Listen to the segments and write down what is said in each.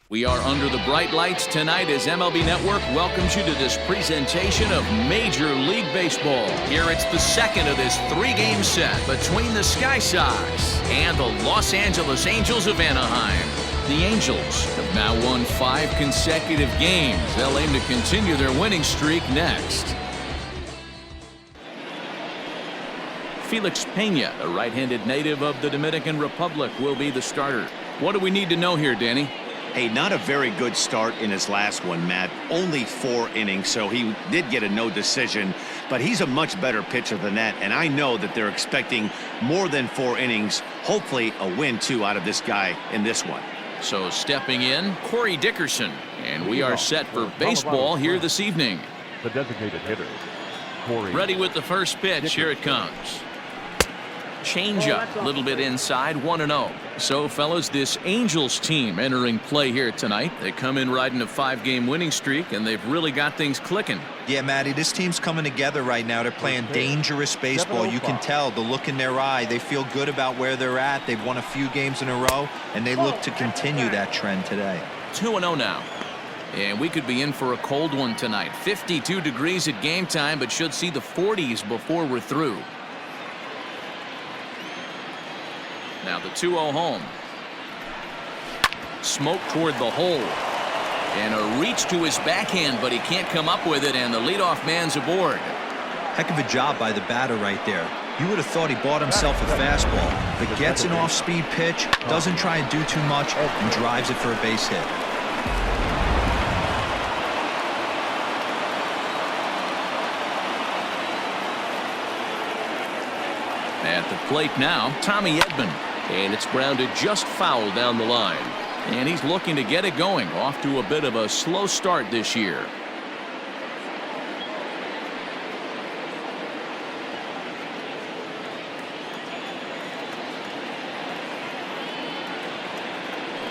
We are under the bright lights tonight as MLB Network welcomes you to this presentation of Major League Baseball. Here it's the second of this three-game set between the Sky Sox and the Los Angeles Angels of Anaheim. The Angels have now won 5 consecutive games. They'll aim to continue their winning streak next. Felix Pena, a right-handed native of the Dominican Republic, will be the starter. What do we need to know here, Danny? Hey, not a very good start in his last one, Matt. Only 4 innings, so he did get a no decision. But he's a much better pitcher than that, and I know that they're expecting more than 4 innings. Hopefully a win, too, out of this guy in this one. So stepping in, Corey Dickerson. And we are set for baseball here this evening. The designated hitter, Corey. Ready with the first pitch. Here it comes. Changeup, a little bit inside, 1-0. So, fellas, this Angels team entering play here tonight. They come in riding a 5-game winning streak, and they've really got things clicking. Yeah, Matty, this team's coming together right now. They're playing dangerous baseball. You can tell the look in their eye. They feel good about where they're at. They've won a few games in a row, and they look to continue that trend today. 2-0 now. And we could be in for a cold one tonight. 52 degrees at game time, but should see the 40s before we're through. Now the 2-0 home. Smoke toward the hole. And a reach to his backhand, but he can't come up with it, and the leadoff man's aboard. Heck of a job by the batter right there. You would have thought he bought himself a fastball, but gets an off-speed pitch, doesn't try and do too much, and drives it for a base hit. At the plate now, Tommy Edman. And it's grounded just foul down the line. And he's looking to get it going. Off to a bit of a slow start this year.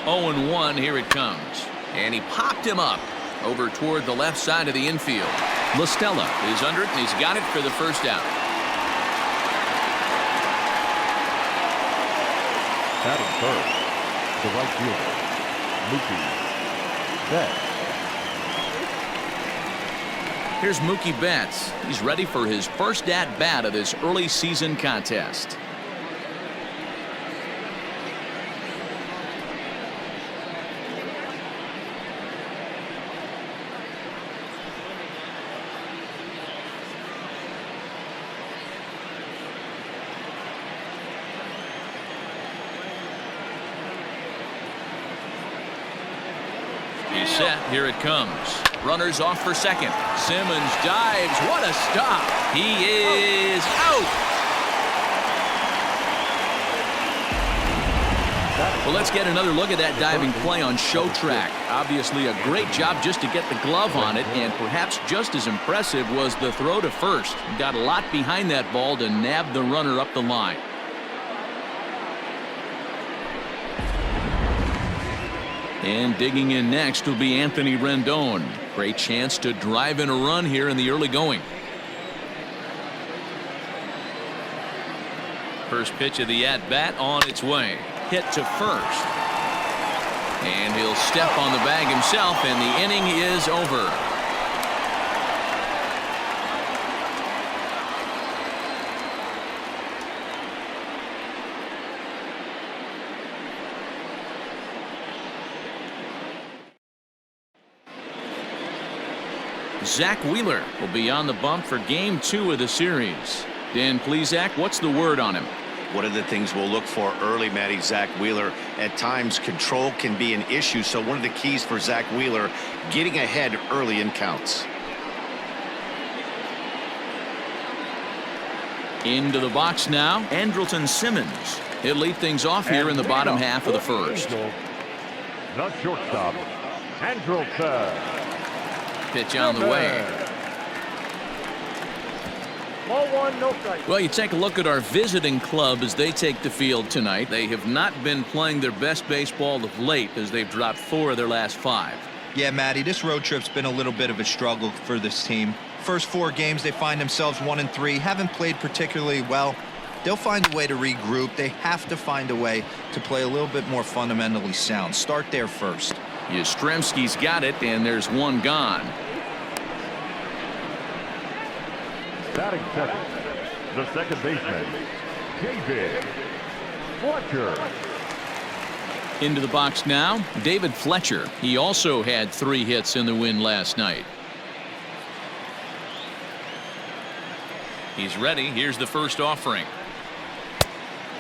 Oh, 0-1, here it comes. And he popped him up over toward the left side of the infield. La Stella is under it, and he's got it for the first out. Batting first, the right fielder, Mookie Betts. Here's Mookie Betts. He's ready for his first at-bat of this early season contest. He's set. Here it comes. Runners off for second. Simmons dives. What a stop. He is out. Well, let's get another look at that diving play on show track. Obviously a great job just to get the glove on it, and perhaps just as impressive was the throw to first. Got a lot behind that ball to nab the runner up the line. And digging in next will be Anthony Rendon. Great chance to drive in a run here in the early going. First pitch of the at-bat on its way. Hit to first. And he'll step on the bag himself, and the inning is over. Zach Wheeler will be on the bump for game 2 of the series. Dan Plesac, what's the word on him? One of the things we'll look for early, Matty, Zach Wheeler, at times control can be an issue. So one of the keys for Zach Wheeler, getting ahead early in counts. Into the box now, Andrelton Simmons. He'll lead things off here in the bottom half of the first. The shortstop, Andrelton. Pitch on the way. Ball 1, no strike. Well, you take a look at our visiting club as they take the field tonight. They have not been playing their best baseball of late as they've dropped 4 of their last 5. Yeah, Matty, this road trip's been a little bit of a struggle for this team. First 4 games, they find themselves 1-3, haven't played particularly well. They'll find a way to regroup. They have to find a way to play a little bit more fundamentally sound. Start there first. Yastrzemski's got it, and there's one gone. Batting second, the second baseman, David Fletcher. Into the box now, David Fletcher. He also had 3 hits in the win last night. He's ready. Here's the first offering.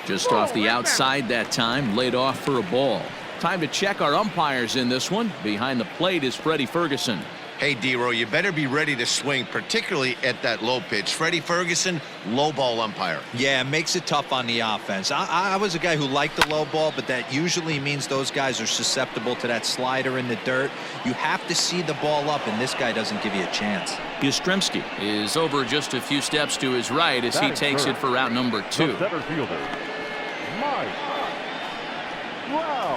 Just off the outside that time, laid off for a ball. Time to check our umpires in this one. Behind the plate is Freddie Ferguson. Hey, D-Row, you better be ready to swing, particularly at that low pitch. Freddie Ferguson, low ball umpire. Yeah, it makes it tough on the offense. I was a guy who liked the low ball, but that usually means those guys are susceptible to that slider in the dirt. You have to see the ball up, and this guy doesn't give you a chance. Yastrzemski is over just a few steps to his right as he takes it for route number 2. The center fielder, Mike Trout.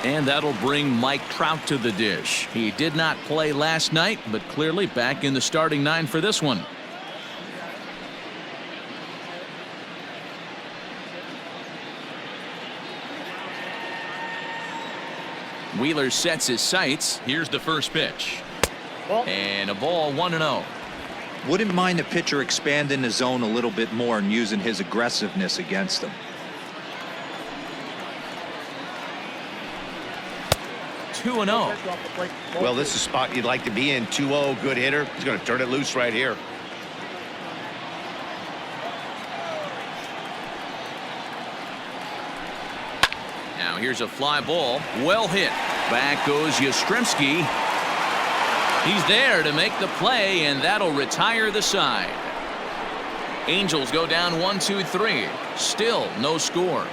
And that'll bring Mike Trout to the dish. He did not play last night, but clearly back in the starting 9 for this one. Wheeler sets his sights. Here's the first pitch. And a ball, 1-0. Wouldn't mind a pitcher expanding the zone a little bit more and using his aggressiveness against them. 2-0. Well, this is a spot you'd like to be in. 2-0, good hitter. He's going to turn it loose right here. Now here's a fly ball. Well hit. Back goes Yastrzemski. He's there to make the play, and that'll retire the side. Angels go down 1-2-3. Still no score.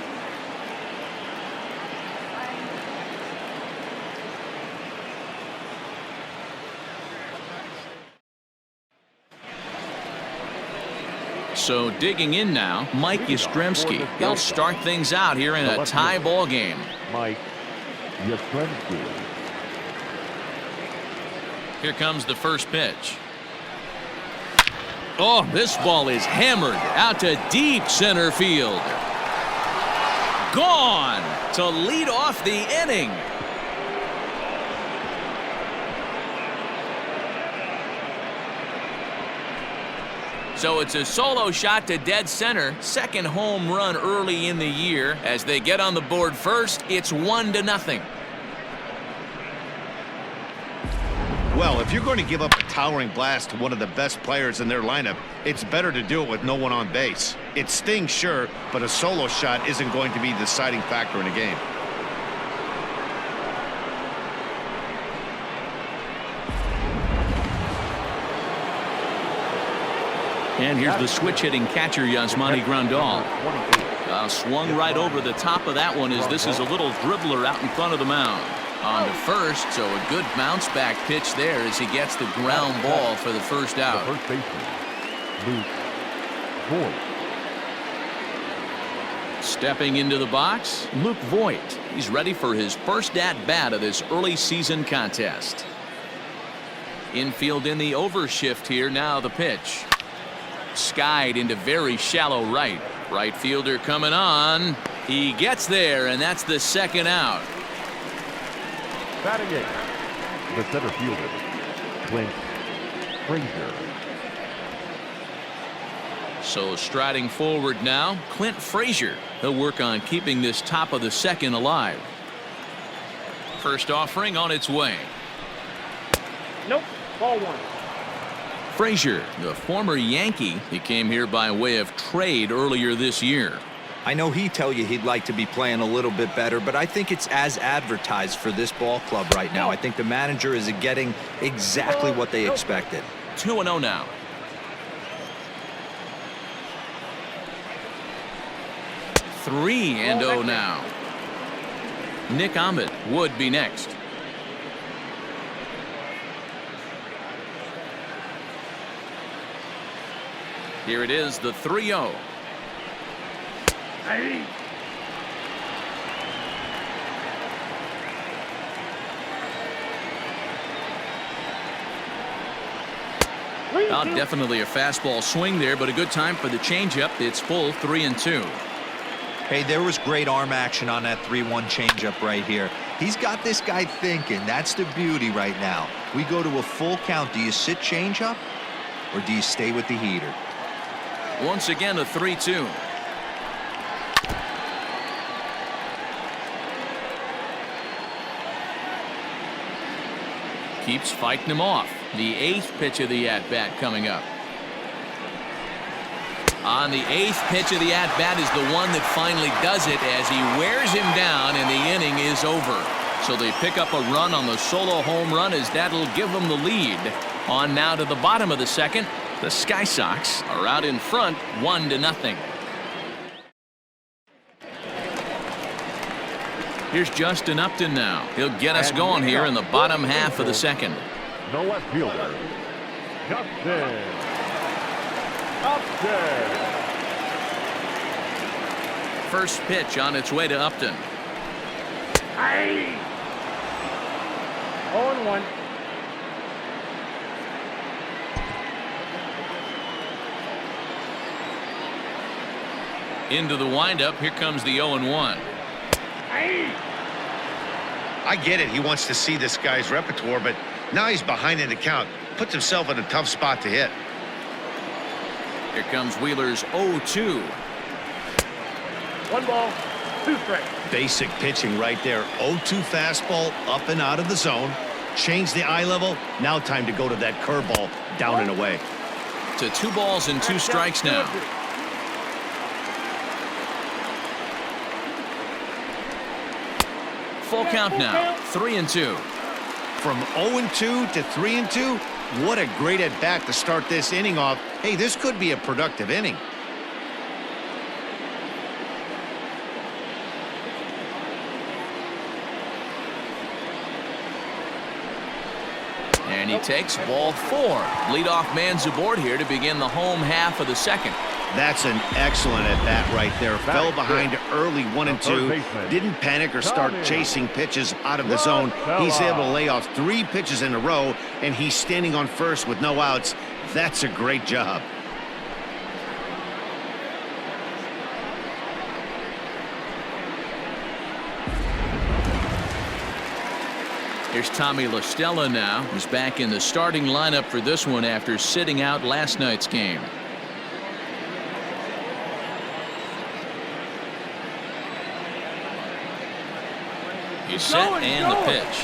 So digging in now, Mike Yastrzemski. He'll start things out here in a tie ball game. Mike Yastrzemski. Here comes the first pitch. Oh, this ball is hammered out to deep center field. Gone to lead off the inning. So it's a solo shot to dead center. Second home run early in the year. As they get on the board first, it's 1-0. Well, if you're going to give up a towering blast to one of the best players in their lineup, it's better to do it with no one on base. It stings, sure, but a solo shot isn't going to be the deciding factor in a game. And here's the switch-hitting catcher, Yasmani Grandal. Swung right over the top of that one as this is a little dribbler out in front of the mound. On to first, so a good bounce-back pitch there as he gets the ground ball for the first out. The first baseman, Luke Voigt. Stepping into the box, Luke Voigt. He's ready for his first at-bat of this early season contest. Infield in the overshift here. Now the pitch. Skied into very shallow right. Right fielder coming on. He gets there, and that's the second out. Batting eighth, the center fielder, Clint Frazier. So striding forward now, Clint Frazier. He'll work on keeping this top of the second alive. First offering on its way. Nope, ball 1. Frazier, the former Yankee, he came here by way of trade earlier this year. I know he'd tell you he'd like to be playing a little bit better, but I think it's as advertised for this ball club right now. I think the manager is getting exactly what they expected. 2-0 now. Three and 0 now. Nick Ahmed would be next. Here it is, the 3-0. Definitely a fastball swing there, but a good time for the changeup. It's full 3-2. Hey, there was great arm action on that 3-1 changeup right here. He's got this guy thinking. That's the beauty right now. We go to a full count. Do you sit changeup or do you stay with the heater? Once again, a 3-2. Keeps fighting him off. The 8th pitch of the at-bat coming up. On the 8th pitch of the at-bat is the one that finally does it as he wears him down and the inning is over. So they pick up a run on the solo home run as that'll give them the lead. On now to the bottom of the second. The Sky Sox are out in front 1-0. Here's Justin Upton now. He'll get us going here in the bottom half of the second. The left fielder, Justin Upton. First pitch on its way to Upton. 0-1. Into the windup. Here comes the 0-1. I get it. He wants to see this guy's repertoire, but now he's behind in the count. Puts himself in a tough spot to hit. Here comes Wheeler's 0-2. 1 ball, 2 strikes. Basic pitching right there. 0-2 fastball up and out of the zone. Change the eye level. Now time to go to that curveball down and away. To 2 balls and 2 strikes now. Full count now. 3-2. From 0-2 to 3-2. What a great at bat to start this inning off. Hey, this could be a productive inning. And he takes ball 4. Leadoff man's aboard here to begin the home half of the second. That's an excellent at bat right there. Fell behind early 1-2. Didn't panic or start chasing pitches out of the zone. He's able to lay off 3 pitches in a row, and he's standing on first with no outs. That's a great job. Here's Tommy La Stella now, who's back in the starting lineup for this one after sitting out last night's game. He's set and the pitch.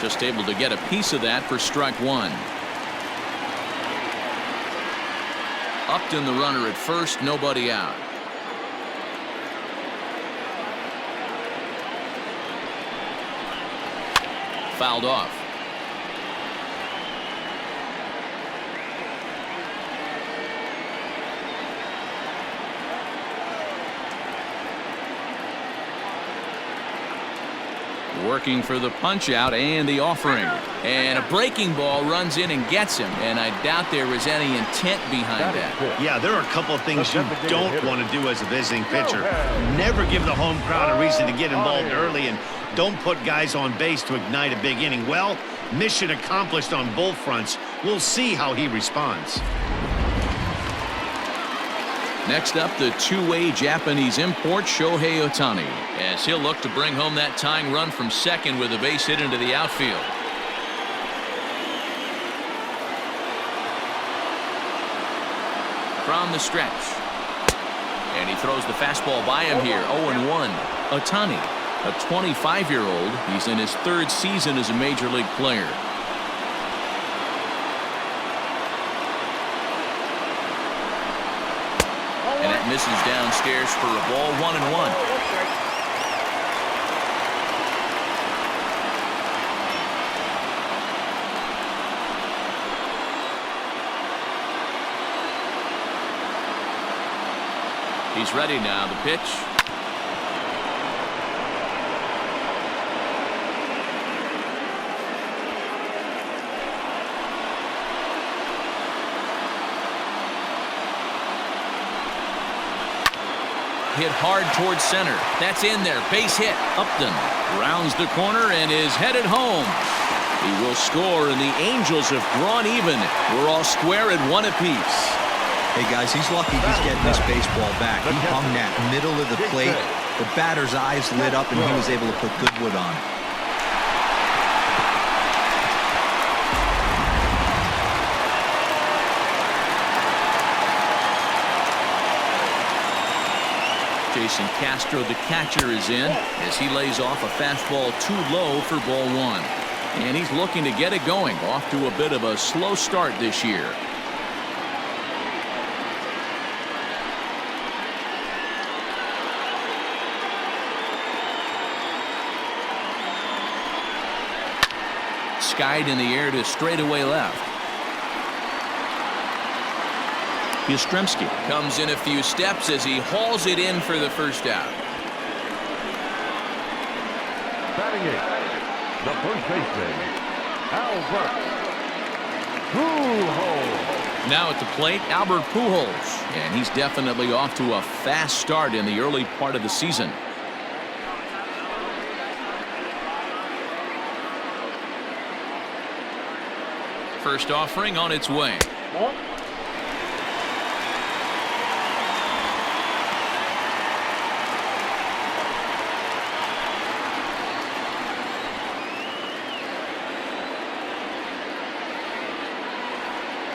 Just able to get a piece of that for strike 1. Upton the runner at first, nobody out. Fouled off. Working for the punch out and the offering, and a breaking ball runs in and gets him, and I doubt there was any intent behind that. Yeah, there are a couple of things you don't want to do as a visiting pitcher. Never give the home crowd a reason to get involved early, and don't put guys on base to ignite a big inning. Well, mission accomplished on both fronts. We'll see how he responds. Next up, the two-way Japanese import Shohei Ohtani, as he'll look to bring home that tying run from second with a base hit into the outfield. From the stretch, and he throws the fastball by him here. 0-1. Ohtani, a 25-year-old. He's in his 3rd season as a major league player. And that misses downstairs for a ball. 1-1. He's ready now. The pitch. Hit hard towards center. That's in there. Base hit. Upton rounds the corner and is headed home. He will score, and the Angels have drawn even. We're all square at 1 apiece. Hey, guys, he's lucky he's getting this baseball back. He hung that middle of the plate. The batter's eyes lit up, and he was able to put good wood on. Jason Castro, the catcher, is in as he lays off a fastball too low for ball one. And he's looking to get it going, off to a bit of a slow start this year. Skied in the air to straightaway left. Yastrzemski comes in a few steps as he hauls it in for the first out. Batting eighth, the first baseman, Albert Pujols. Now at the plate, Albert Pujols, and he's definitely off to a fast start in the early part of the season. First offering on its way.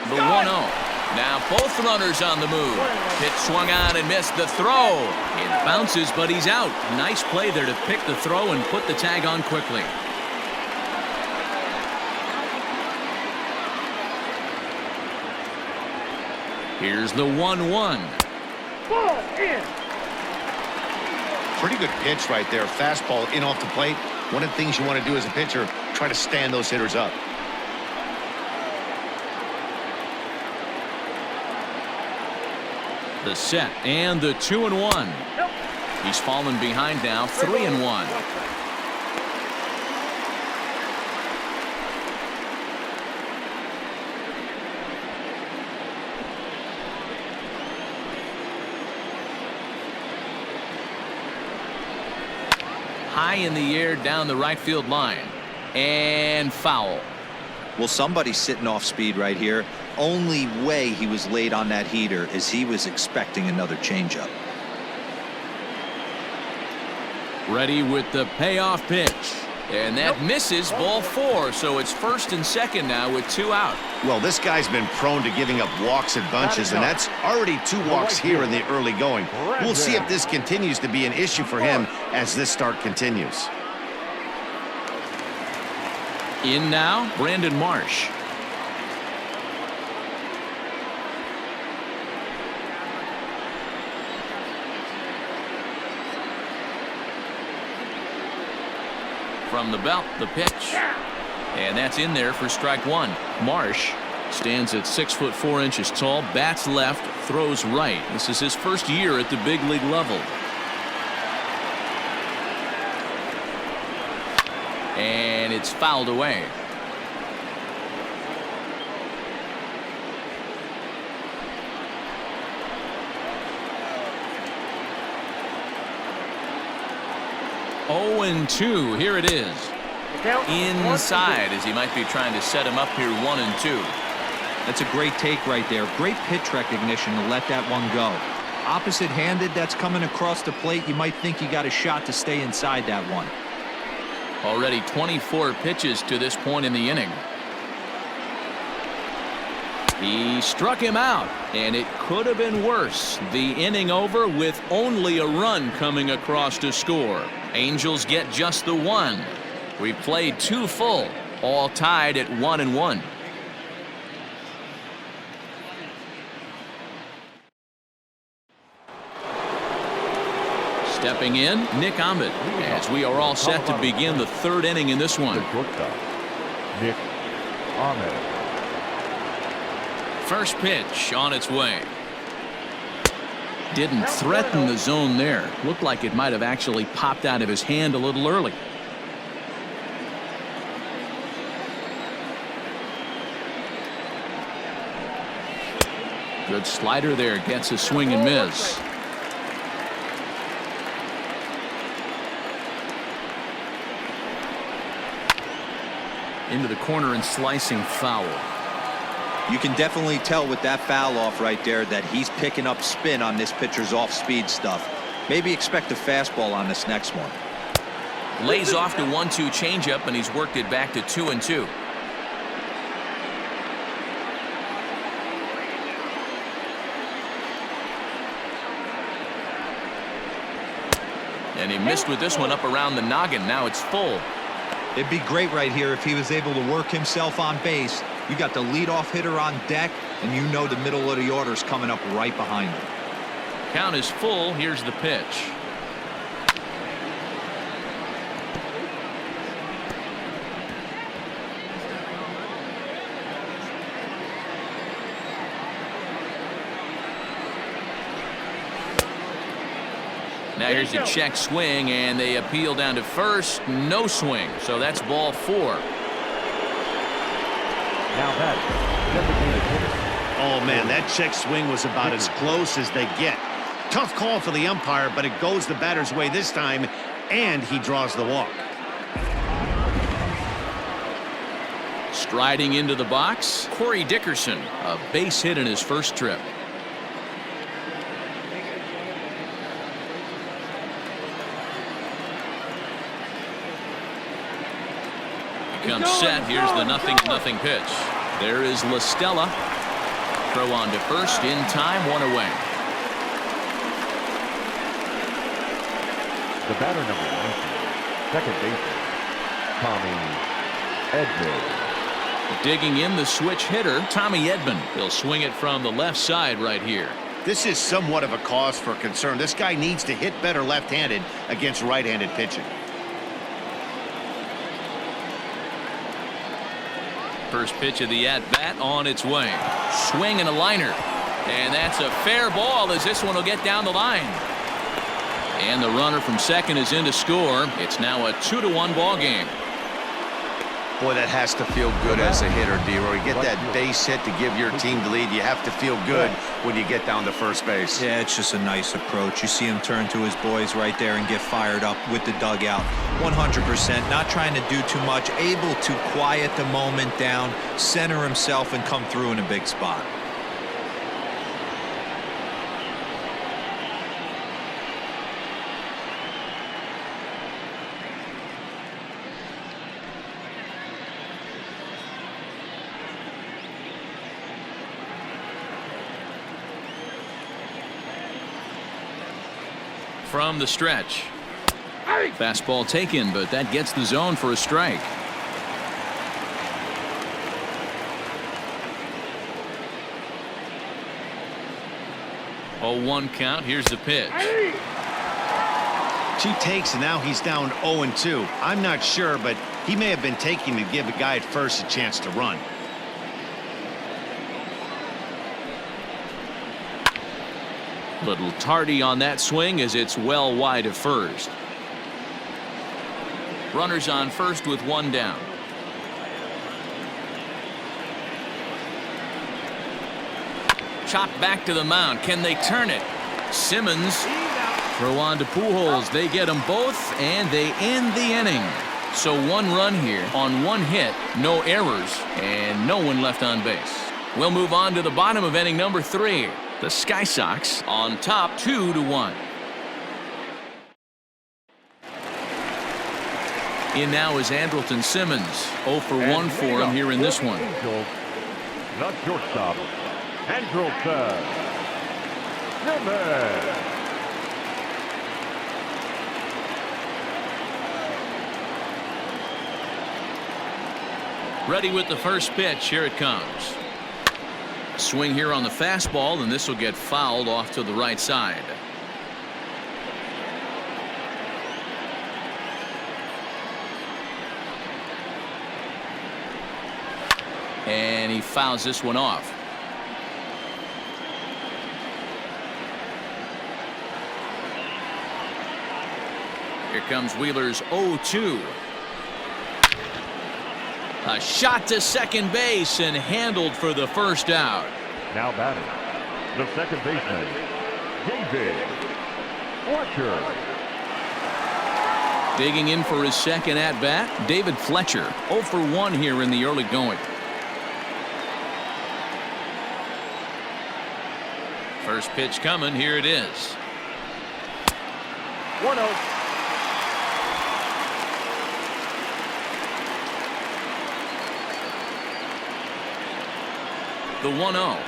The 1-0. Now both runners on the move. Pitch swung on and missed the throw. It bounces, but he's out. Nice play there to pick the throw and put the tag on quickly. Here's the 1-1. Pretty good pitch right there. Fastball in off the plate. One of the things you want to do as a pitcher, try to stand those hitters up. The set and the 2-1. He's fallen behind now, 3-1. High in the air down the right field line, and foul. Well, somebody's sitting off speed right here. Only way he was late on that heater is he was expecting another changeup. Ready with the payoff pitch. And that misses, ball 4, so it's first and second now with 2 out. Well, this guy's been prone to giving up walks and bunches, and that's already 2 walks here in the early going. We'll see if this continues to be an issue for him as this start continues. In now, Brandon Marsh. From the belt, the pitch. And that's in there for strike 1. Marsh stands at 6'4" tall, bats left, throws right. This is his first year at the big league level. And it's fouled away. Oh, and 2. Here it is. Inside as he might be trying to set him up here, 1-2. That's a great take right there. Great pitch recognition to let that one go. Opposite-handed, that's coming across the plate. You might think you got a shot to stay inside that one. Already 24 pitches to this point in the inning. He struck him out, and it could have been worse. The inning over with only a run coming across to score. Angels get just the 1. We played 2 full, all tied at 1-1. Stepping in, Nick Ahmed, as we are all set to begin the 3rd inning in this one. Nick Ahmed. First pitch on its way. Didn't threaten the zone there. Looked like it might have actually popped out of his hand a little early. Good slider there, gets a swing and miss. Into the corner and slicing foul. You can definitely tell with that foul off right there that he's picking up spin on this pitcher's off-speed stuff. Maybe expect a fastball on this next one. Lays off the 1-2 changeup, and he's worked it back to 2-2. And he missed with this one up around the noggin. Now it's full. It'd be great right here if he was able to work himself on base. You got the leadoff hitter on deck, and you know the middle of the order's coming up right behind him. Count is full. Here's the pitch. Now here's a check swing, and they appeal down to first. No swing, so that's ball 4. Now that's designated hitter. Oh, man, that check swing was about as close as they get. Tough call for the umpire, but it goes the batter's way this time, and he draws the walk. Striding into the box, Corey Dickerson, a base hit in his first trip. Comes set. Here's the 0-0 pitch. There is La Stella. Throw on to first in time, 1 away. The batter number 19, second baseman, Tommy Edman. Digging in the switch hitter, Tommy Edman. He'll swing it from the left side right here. This is somewhat of a cause for concern. This guy needs to hit better left-handed against right-handed pitching. First pitch of the at-bat on its way. Swing and a liner. And that's a fair ball as this one will get down the line. And the runner from second is in to score. It's now a 2-1 ball game. Boy, that has to feel good as a hitter, D-Roy. Get that base hit to give your team the lead. You have to feel good when you get down to first base. Yeah, it's just a nice approach. You see him turn to his boys right there and get fired up with the dugout. 100%, not trying to do too much, able to quiet the moment down, center himself, and come through in a big spot. From the stretch. Fastball taken, but that gets the zone for a strike. Oh, 1 count. Here's the pitch. 2 takes, and now he's down 0-2. I'm not sure, but he may have been taking to give a guy at first a chance to run. Little tardy on that swing as it's well wide of first. Runners on first with 1 down. Chopped back to the mound. Can they turn it? Simmons. Throw on to Pujols. They get them both, and they end the inning. So 1 run here on 1 hit, no errors, and no one left on base. We'll move on to the bottom of inning number 3. The Sky Sox on top 2-1. In now is Andrelton Simmons. 0 for 1 for him here in this one. Angels, the shortstop, Andrelton Simmons. Ready with the first pitch. Here it comes. Swing here on the fastball, and this will get fouled off to the right side. And he fouls this one off. Here comes Wheeler's 0-2. A shot to second base and handled for the first out. Now batting, the second baseman, David Fletcher. Digging in for his second at-bat, David Fletcher. 0 for 1 here in the early going. First pitch coming. Here it is. 1-0. The 1-0.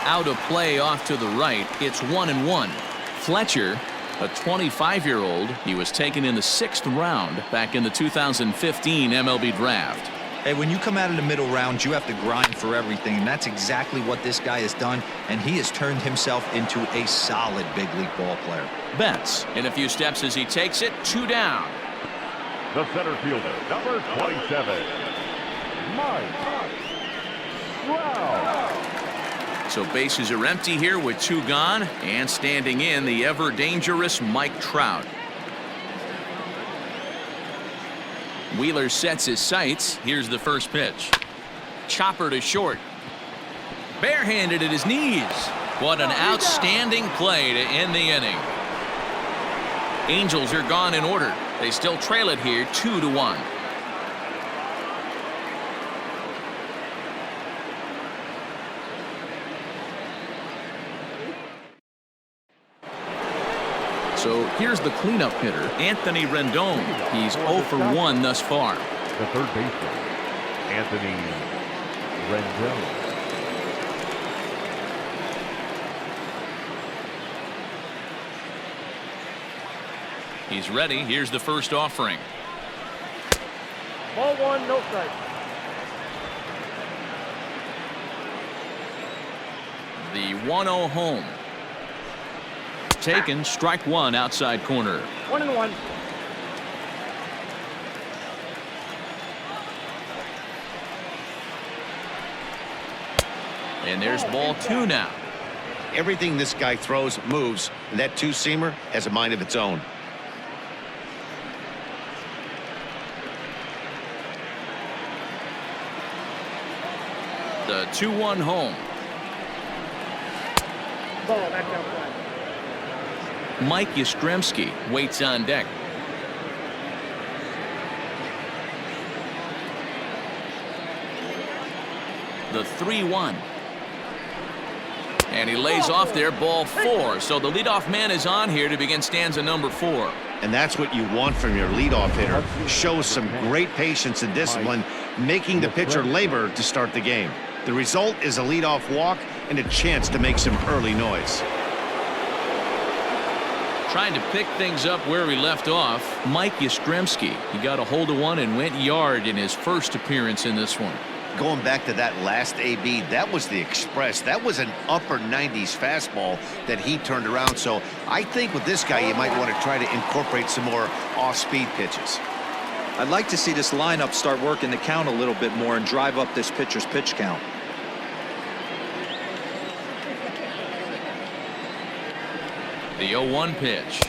Out of play off to the right. It's 1-1. Fletcher, a 25-year-old, he was taken in the 6th round back in the 2015 MLB draft. Hey, when you come out of the middle round, you have to grind for everything, and that's exactly what this guy has done, and he has turned himself into a solid big league ball player. Betts in a few steps as he takes it. 2 down. The center fielder, number 27, Mike Trout. So bases are empty here with 2 gone, and standing in the ever dangerous Mike Trout. Wheeler sets his sights. Here's the first pitch. Chopper to short. Barehanded at his knees. What an outstanding play to end the inning. Angels are gone in order. They still trail it here 2-1. So here's the cleanup hitter, Anthony Rendon. He's 0 for 1 thus far. The third baseman, Anthony Rendon. He's ready. Here's the first offering. Ball 1, no strike. The 1-0 home. Taken, strike 1 outside corner. 1-1. And there's ball 2 now. Everything this guy throws moves, and that two-seamer has a mind of its own. The 2-1 home. Ball, back outside. Mike Yastrzemski waits on deck. The 3-1. And he lays off there, ball 4. So the leadoff man is on here to begin stanza number 4. And that's what you want from your leadoff hitter. Shows some great patience and discipline, making the pitcher labor to start the game. The result is a leadoff walk and a chance to make some early noise. Trying to pick things up where we left off, Mike Yastrzemski. He got a hold of one and went yard in his first appearance in this one. Going back to that last AB, that was the express. That was an upper 90s fastball that he turned around. So I think with this guy, you might want to try to incorporate some more off-speed pitches. I'd like to see this lineup start working the count a little bit more and drive up this pitcher's pitch count. The 0-1 pitch.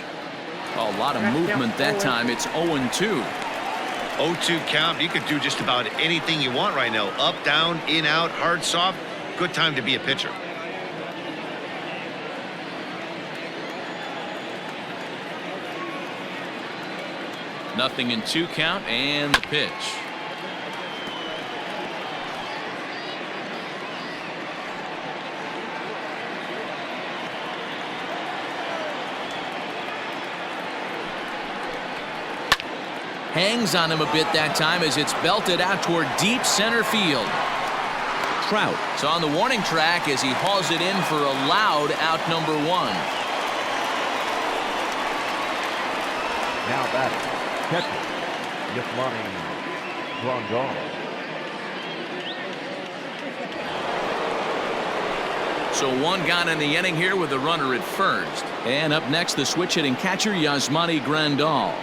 A lot of movement that time. It's 0-2. 0-2 count. You could do just about anything you want right now. Up, down, in, out, hard, soft. Good time to be a pitcher. Nothing in 2 count, and the pitch. Hangs on him a bit that time as it's belted out toward deep center field. Trout is on the warning track as he hauls it in for a loud out number 1. Now batting, catcher, Yasmani Grandal. So 1 gone in the inning here with a runner at first. And up next, the switch hitting catcher, Yasmani Grandal.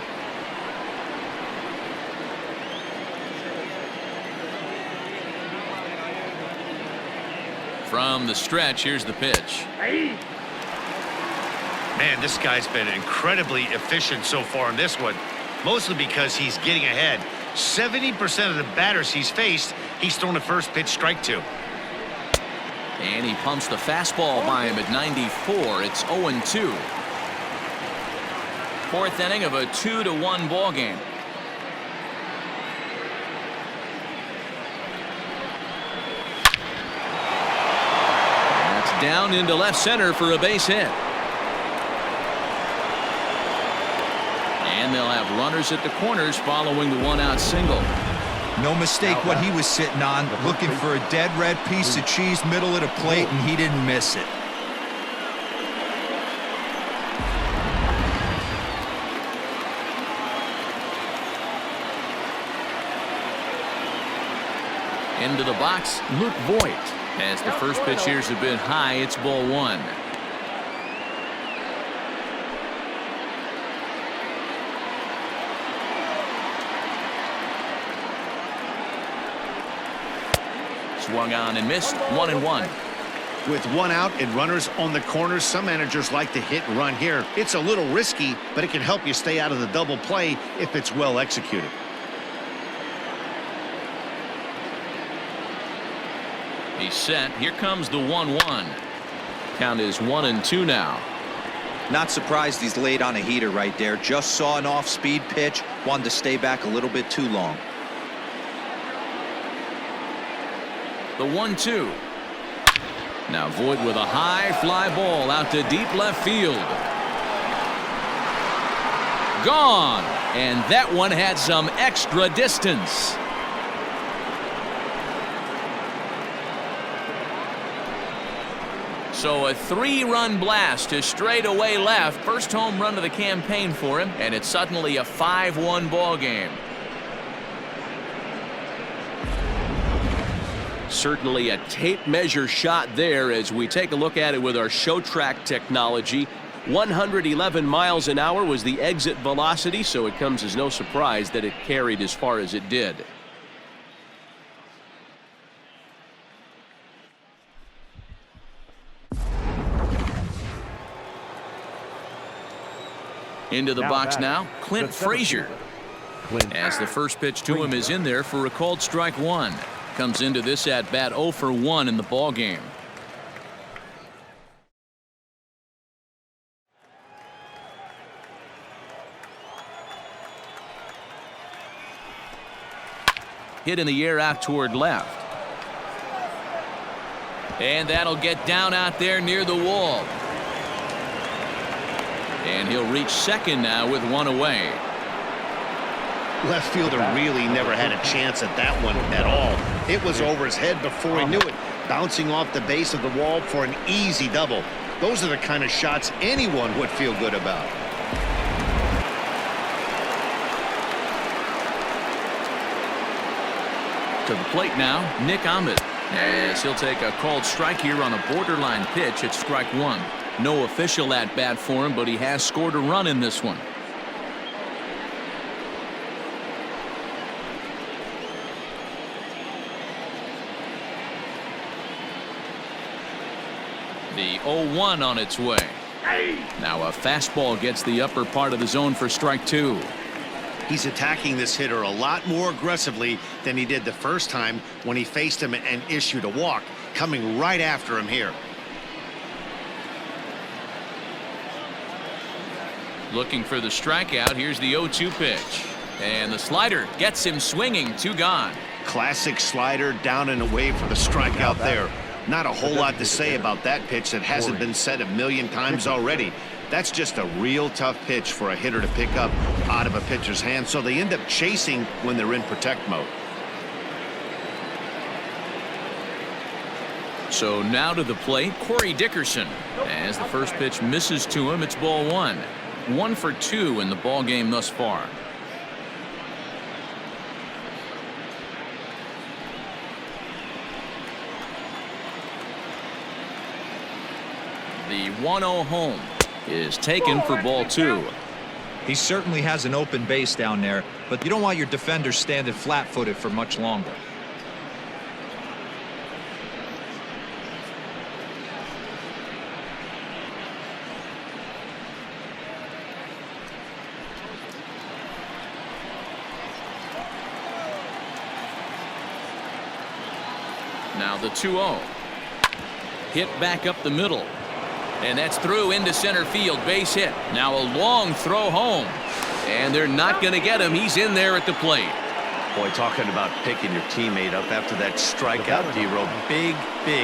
From the stretch, here's the pitch. Man, this guy's been incredibly efficient so far in this one, mostly because he's getting ahead. 70% of the batters he's faced, he's thrown a first pitch strike to. And he pumps the fastball by him at 94. It's 0-2. 4th inning of a 2-1 ball game. down into left center for a base hit. And they'll have runners at the corners following the one-out single. No mistake what he was sitting on, looking for a dead red piece of cheese middle of the plate, and he didn't miss it. Into the box, Luke Voigt. As the first pitch here's a bit high, it's ball one. Swung on and missed, 1-1. With one out and runners on the corners, some managers like to hit and run here. It's a little risky, but it can help you stay out of the double play if it's well executed. He's set. Here comes the 1-1. Count is 1-2 now. Not surprised he's laid on a heater right there. Just saw an off-speed pitch. Wanted to stay back a little bit too long. The 1-2. Now Voigt with a high fly ball out to deep left field. Gone. And that one had some extra distance. So a 3-run blast to straightaway left. First home run of the campaign for him, and it's suddenly a 5-1 ball game. Certainly a tape measure shot there as we take a look at it with our show track technology. 111 miles an hour was the exit velocity, so it comes as no surprise that it carried as far as it did. Into the box now, Clint Frazier. As the first pitch to him is in there for a called strike one. Comes into this at bat 0 for 1 in the ball game. Hit in the air out toward left. And that'll get down out there near the wall. And he'll reach second now with one away. Left fielder really never had a chance at that one at all. It was over his head before he knew it, bouncing off the base of the wall for an easy double. Those are the kind of shots anyone would feel good about. To the plate now, Nick Ahmed. As he'll take a called strike here on a borderline pitch at strike one. No official at bat for him, but he has scored a run in this one. The 0-1 on its way. Now a fastball gets the upper part of the zone for strike two. He's attacking this hitter a lot more aggressively than he did the first time when he faced him and issued a walk, coming right after him here. Looking for the strikeout. Here's the 0-2 pitch. And the slider gets him swinging. 2 gone. Classic slider down and away for the strikeout there. Not a whole lot to say about that pitch that hasn't been said a million times already. That's just a real tough pitch for a hitter to pick up out of a pitcher's hand, so they end up chasing when they're in protect mode. So now to the plate, Corey Dickerson. As the first pitch misses to him, it's ball one. 1 for 2 in the ball game thus far. The 1-0 home is taken for ball two. He certainly has an open base down there, but you don't want your defender standing flat-footed for much longer. Now the 2-0. Hit back up the middle. And that's through into center field. Base hit. Now a long throw home. And they're not going to get him. He's in there at the plate. Boy, talking about picking your teammate up after that strikeout, D-Row. Big,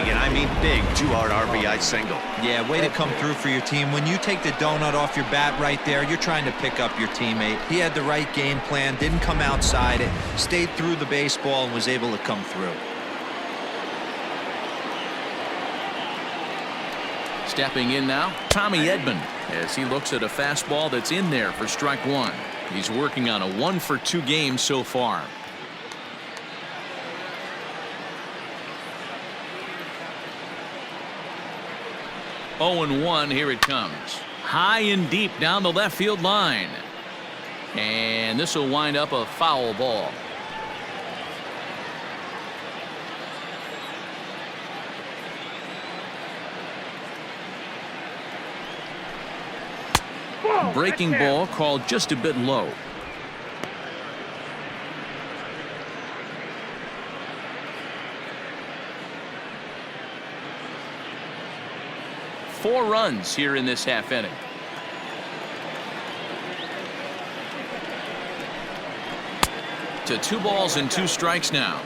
and I mean big, two-hard RBI single. Yeah, way to come through for your team. When you take the donut off your bat right there, you're trying to pick up your teammate. He had the right game plan, didn't come outside it, stayed through the baseball, and was able to come through. Stepping in now, Tommy Edman, as he looks at a fastball that's in there for strike one. He's working on a 1-for-2 game so far. Oh, 0-1, here it comes. High and deep down the left field line. And this will wind up a foul ball. Breaking ball called just a bit low. Four runs here in this half inning. To 2 balls and 2 strikes now.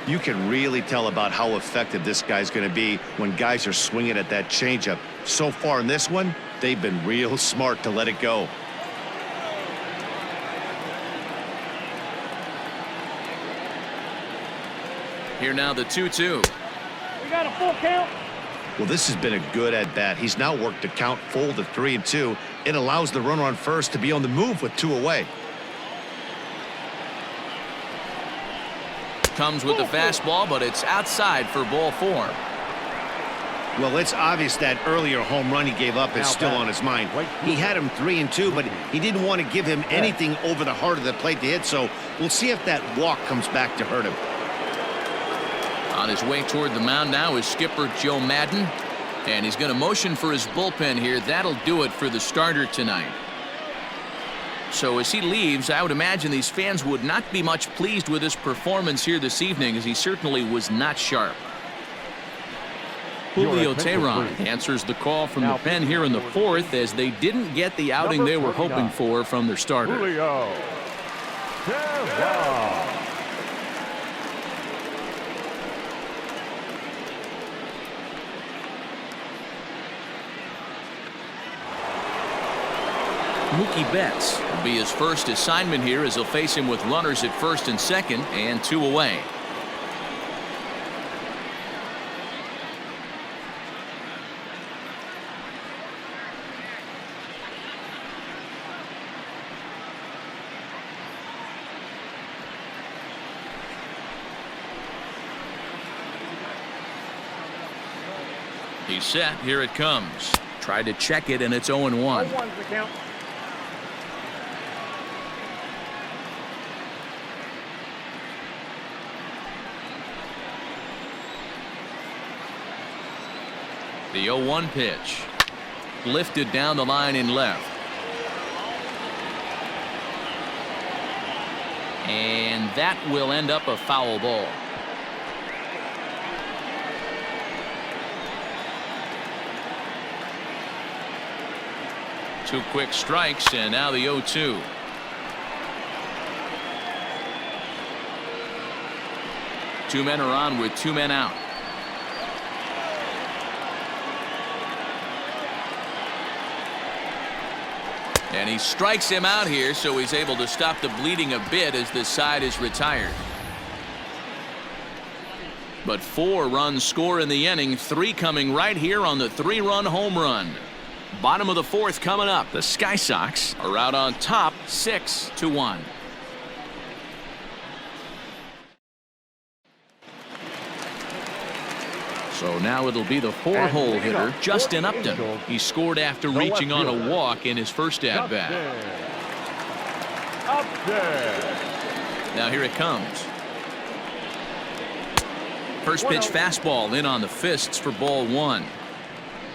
You can really tell about how effective this guy's going to be when guys are swinging at that changeup. So far in this one, they've been real smart to let it go. Here now the 2-2. We got a full count. Well, this has been a good at-bat. He's now worked the count full to 3-2. It allows the runner on first to be on the move with 2 away. Comes with the fastball, but it's outside for ball 4. Well, it's obvious that earlier home run he gave up is still on his mind. He had him 3-2, but he didn't want to give him anything over the heart of the plate to hit, so we'll see if that walk comes back to hurt him. On his way toward the mound now is skipper Joe Madden, and he's going to motion for his bullpen here. That'll do it for the starter tonight. So as he leaves, I would imagine these fans would not be much pleased with his performance here this evening, as he certainly was not sharp. Julio Teheran answers the call from the pen here in the 4th, as they didn't get the outing they were hoping for from their starter. Julio Teheran. Mookie Betts will be his first assignment here, as he'll face him with runners at first and second and 2 away. He's set. Here it comes. Tried to check it, and it's 0-1. 0-1's the count. The 0-1 pitch. Lifted down the line in left. And that will end up a foul ball. Two quick strikes, and now the 0-2. Two men are on with 2 men out. And he strikes him out here, so he's able to stop the bleeding a bit as this side is retired. But 4 runs score in the inning, 3 coming right here on the 3-run home run. Bottom of the 4th coming up. The Sky Sox are out on top 6-1. So now it'll be the 4-hole hitter, Justin Upton. He scored after reaching on a walk in his first at-bat. Now here it comes. First pitch fastball in on the fists for ball 1.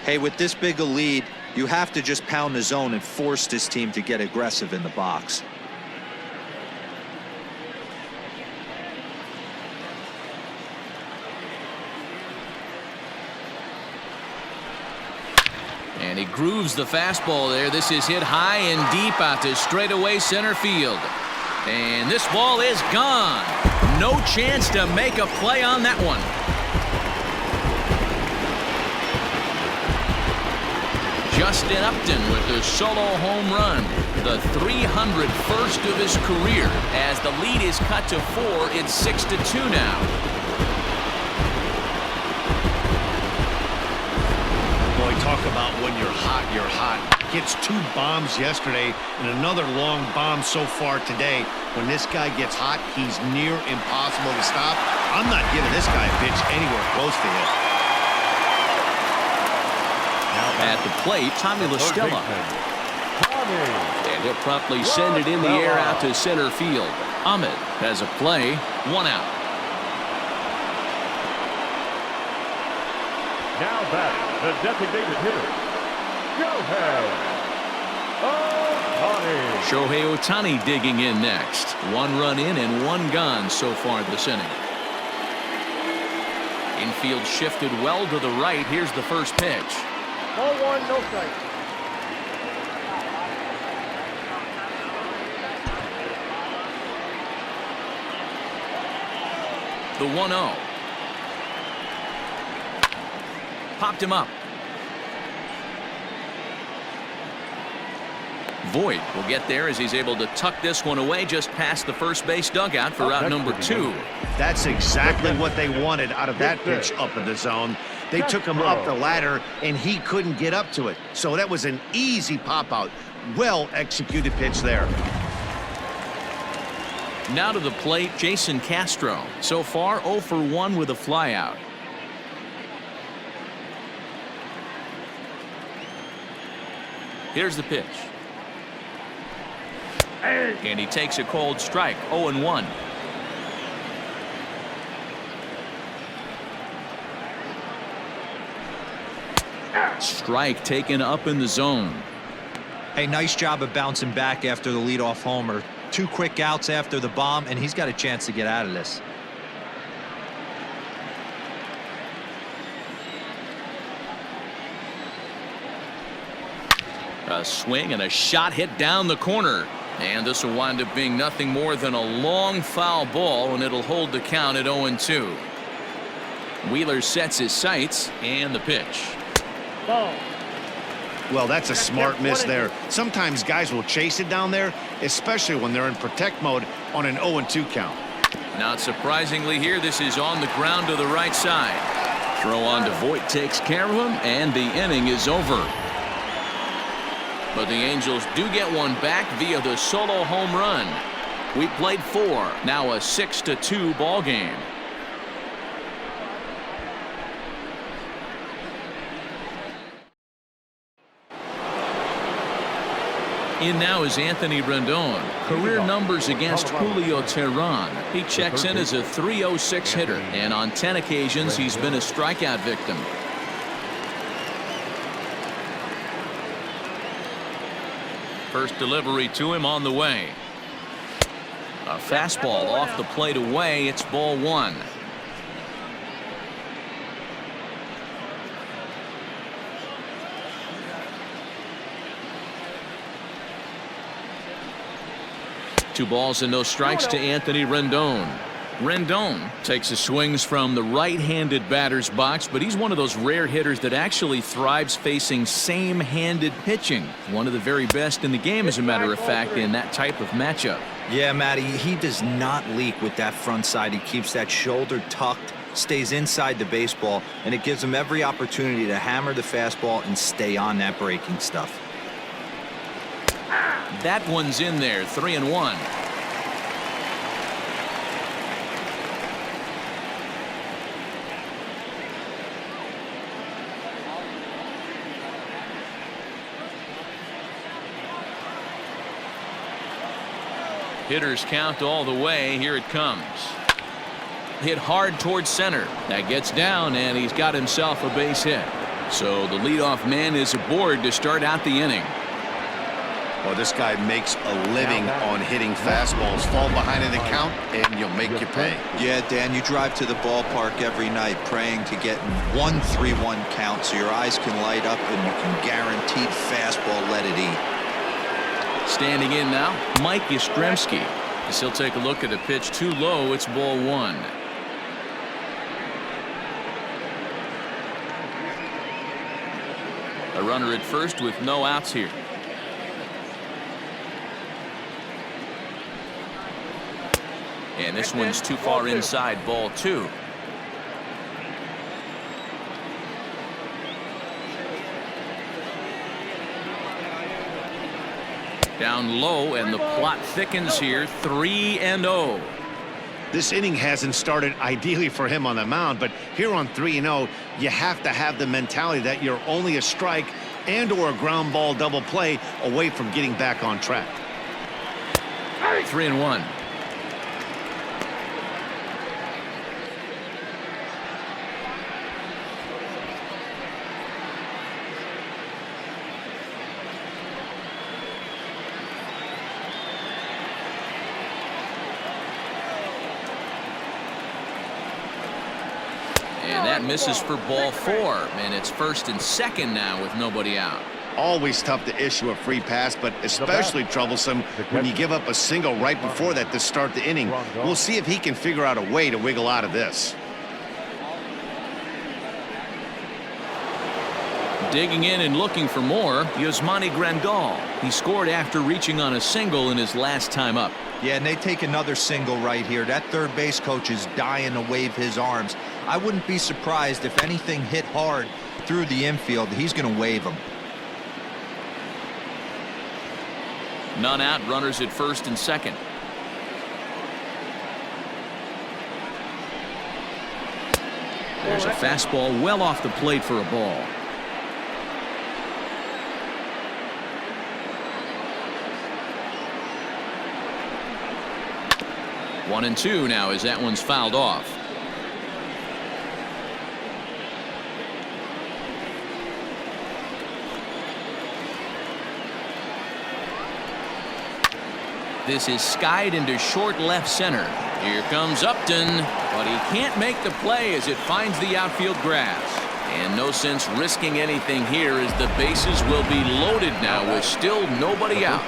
Hey, with this big a lead, you have to just pound the zone and force this team to get aggressive in the box. And he grooves the fastball there. This is hit high and deep out to straightaway center field. And this ball is gone. No chance to make a play on that one. Justin Upton with a solo home run, the 301st of his career. As the lead is cut to 4, it's 6-2 now. Boy, talk about when you're hot, you're hot. Gets 2 bombs yesterday and another long bomb so far today. When this guy gets hot, he's near impossible to stop. I'm not giving this guy a pitch anywhere close to him. At the plate, Tommy La Stella. And he'll promptly send it in the air out to center field. Ahmed has a play, 1 out. Now batting, the designated hitter, Shohei Ohtani digging in next. 1 run in and 1 gone so far this inning. Infield shifted well to the right. Here's the first pitch. Ball 1, no strike. The 1-0. Popped him up. Voit will get there as he's able to tuck this one away just past the first base dugout for out number 2. That's exactly what they wanted out of that pitch up in the zone. They took him up the ladder, and he couldn't get up to it. So that was an easy pop-out. Well-executed pitch there. Now to the plate, Jason Castro. So far, 0 for 1 with a flyout. Here's the pitch. And he takes a cold strike, 0-1. Strike taken up in the zone. Hey, nice job of bouncing back after the leadoff homer. 2 quick outs after the bomb, and he's got a chance to get out of this. A swing and a shot hit down the corner. And this will wind up being nothing more than a long foul ball, and it'll hold the count at 0-2. Wheeler sets his sights, and the pitch. Ball. Well, that's a smart miss there. Sometimes guys will chase it down there, especially when they're in protect mode on an 0-2 count. Not surprisingly here, this is on the ground to the right side. Throw on to Voit takes care of him, and the inning is over. But the Angels do get one back via the solo home run. We played 4, now a 6-2 ball game. In now is Anthony Rendon. Career numbers against Julio Teheran. He checks in as a .306 hitter, and on 10 occasions he's been a strikeout victim. First delivery to him on the way. A fastball off the plate away. It's ball 1. Two balls and no strikes to Anthony Rendon. Rendon takes his swings from the right-handed batter's box, but he's one of those rare hitters that actually thrives facing same-handed pitching. One of the very best in the game, as a matter of fact, in that type of matchup. Yeah, Matty, he does not leak with that front side. He keeps that shoulder tucked, stays inside the baseball, and it gives him every opportunity to hammer the fastball and stay on that breaking stuff. That one's in there, 3-1. Hitters count all the way. Here it comes. Hit hard towards center. That gets down, and he's got himself a base hit. So the leadoff man is aboard to start out the inning. Well, this guy makes a living on hitting fastballs. Fall behind in the count, and you'll make you pay. Yeah, Dan, you drive to the ballpark every night praying to get 1-3-1 count so your eyes can light up and you can guaranteed fastball let it eat. Standing in now, Mike Yastrzemski. As he'll take a look at a pitch too low. It's ball one. A runner at first with no outs here. And this one's too far inside. Ball two. Down low, and the plot thickens here. 3-0. This inning hasn't started ideally for him on the mound, but here on 3-0, you have to have the mentality that you're only a strike and/or a ground ball double play away from getting back on track. 3-1. And that misses for ball four, and it's first and second now with nobody out. Always tough to issue a free pass, but especially troublesome when you give up a single right before that to start the inning. We'll see if he can figure out a way to wiggle out of this. Digging in and looking for more, Yasmani Grandal. He scored after reaching on a single in his last time up. Yeah, and they take another single right here. That third base coach is dying to wave his arms. I wouldn't be surprised if anything hit hard through the infield. He's going to wave them. None out, runners at first and second. There's a fastball well off the plate for a ball. One and two now as that one's fouled off. This is skied into short left center. Here comes Upton, but he can't make the play as it finds the outfield grass. And no sense risking anything here as the bases will be loaded now with still nobody out.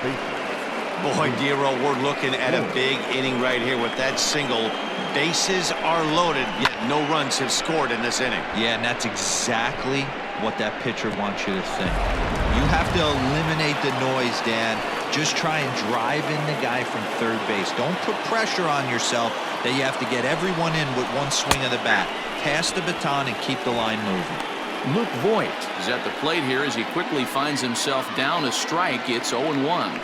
Boy, Dero, we're looking at a big inning right here with that single. Bases are loaded, yet no runs have scored in this inning. Yeah, and that's exactly what that pitcher wants you to think. You have to eliminate the noise, Dan. Just try and drive in the guy from third base. Don't put pressure on yourself that you have to get everyone in with one swing of the bat. Pass the baton and keep the line moving. Luke Voigt is at the plate here as he quickly finds himself down a strike. It's 0-1.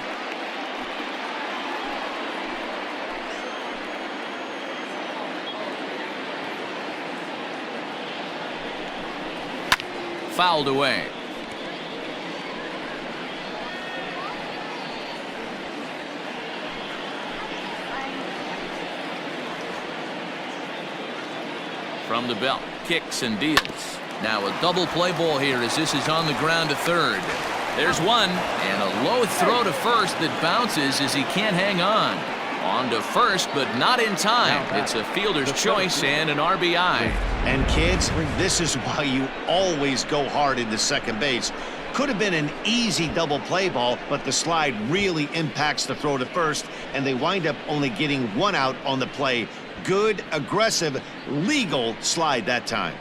Fouled away. From the belt, kicks and deals. Now a double play ball here as this is on the ground to third. There's one, and a low throw to first that bounces as he can't hang on. On to first, but not in time. It's a fielder's choice and an RBI. And kids, this is why you always go hard into second base. Could have been an easy double play ball, but the slide really impacts the throw to first, and they wind up only getting one out on the play. Good, aggressive, legal slide that time.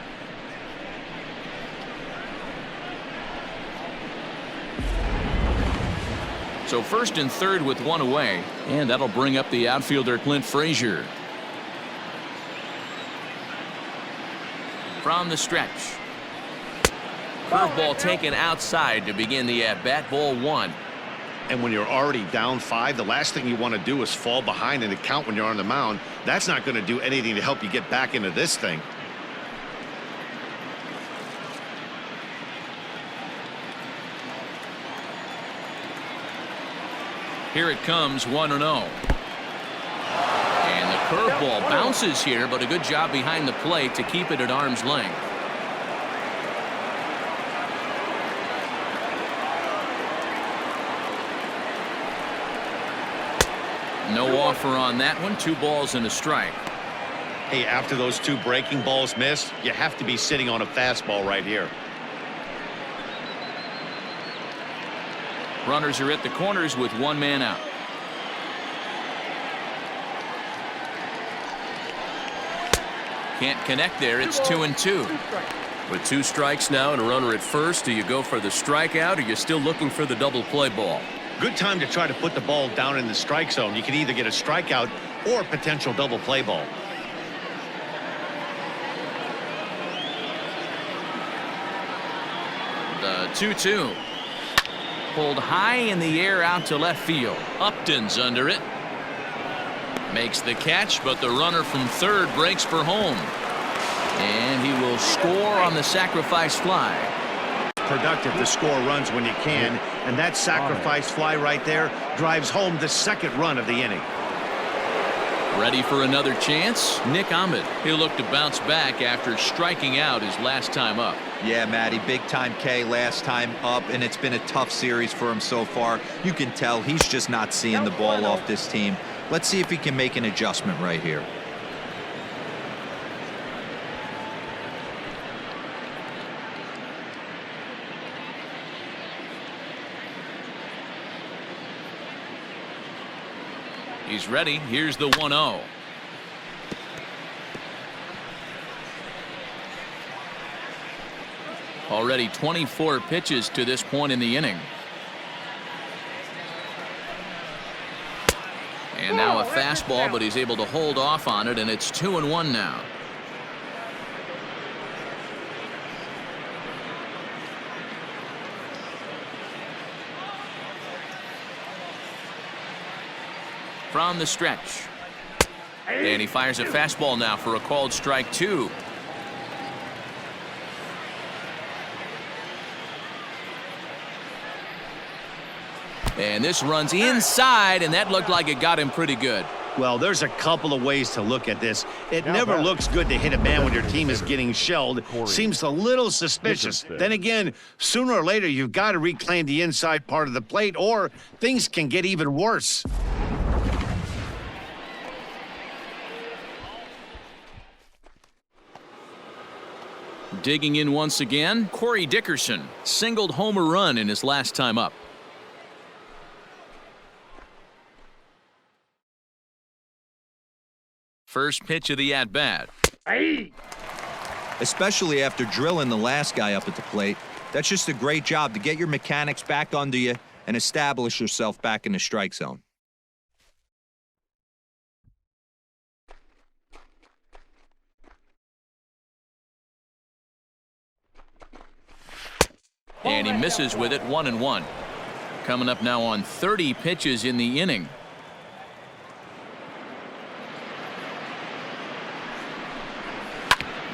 So first and third with one away, and that'll bring up the outfielder Clint Frazier. From the stretch. Curveball taken outside to begin the at-bat. Ball one. And when you're already down 5, the last thing you want to do is fall behind in the count when you're on the mound. That's not going to do anything to help you get back into this thing. Here it comes, 1-0. And the curveball bounces here, but a good job behind the plate to keep it at arm's length. No offer on that one. 2 balls and a strike. Hey, after those 2 breaking balls missed, you have to be sitting on a fastball right here. Runners are at the corners with 1 man out. Can't connect there. It's 2-2. 2 strikes. With 2 strikes now and a runner at first, do you go for the strikeout or you're still looking for the double play ball? Good time to try to put the ball down in the strike zone. You can either get a strikeout or a potential double play ball. The 2-2. Pulled high in the air out to left field. Upton's under it. Makes the catch, but the runner from third breaks for home. And he will score on the sacrifice fly. Productive to score runs when you can, and that sacrifice fly right there drives home the second run of the inning. Ready for another chance? Nick Ahmed. He'll look to bounce back after striking out his last time up. Yeah, Matty, big time K last time up, and it's been a tough series for him so far. You can tell he's just not seeing the ball off this team. Let's see if he can make an adjustment right here. He's ready. Here's the 1-0. Already 24 pitches to this point in the inning. And now a fastball, but he's able to hold off on it, and it's 2-1 now. From the stretch. And he fires a fastball now for a called strike 2. And this runs inside, and that looked like it got him pretty good. Well, there's a couple of ways to look at this. It never looks good to hit a man when your team is getting shelled. Seems a little suspicious. Then again, sooner or later, you've got to reclaim the inside part of the plate, or things can get even worse. Digging in once again, Corey Dickerson singled home a run in his last time up. First pitch of the at-bat. Especially after drilling the last guy up at the plate. That's just a great job to get your mechanics back under you and establish yourself back in the strike zone. And he misses with it, 1-1. Coming up now on 30 pitches in the inning.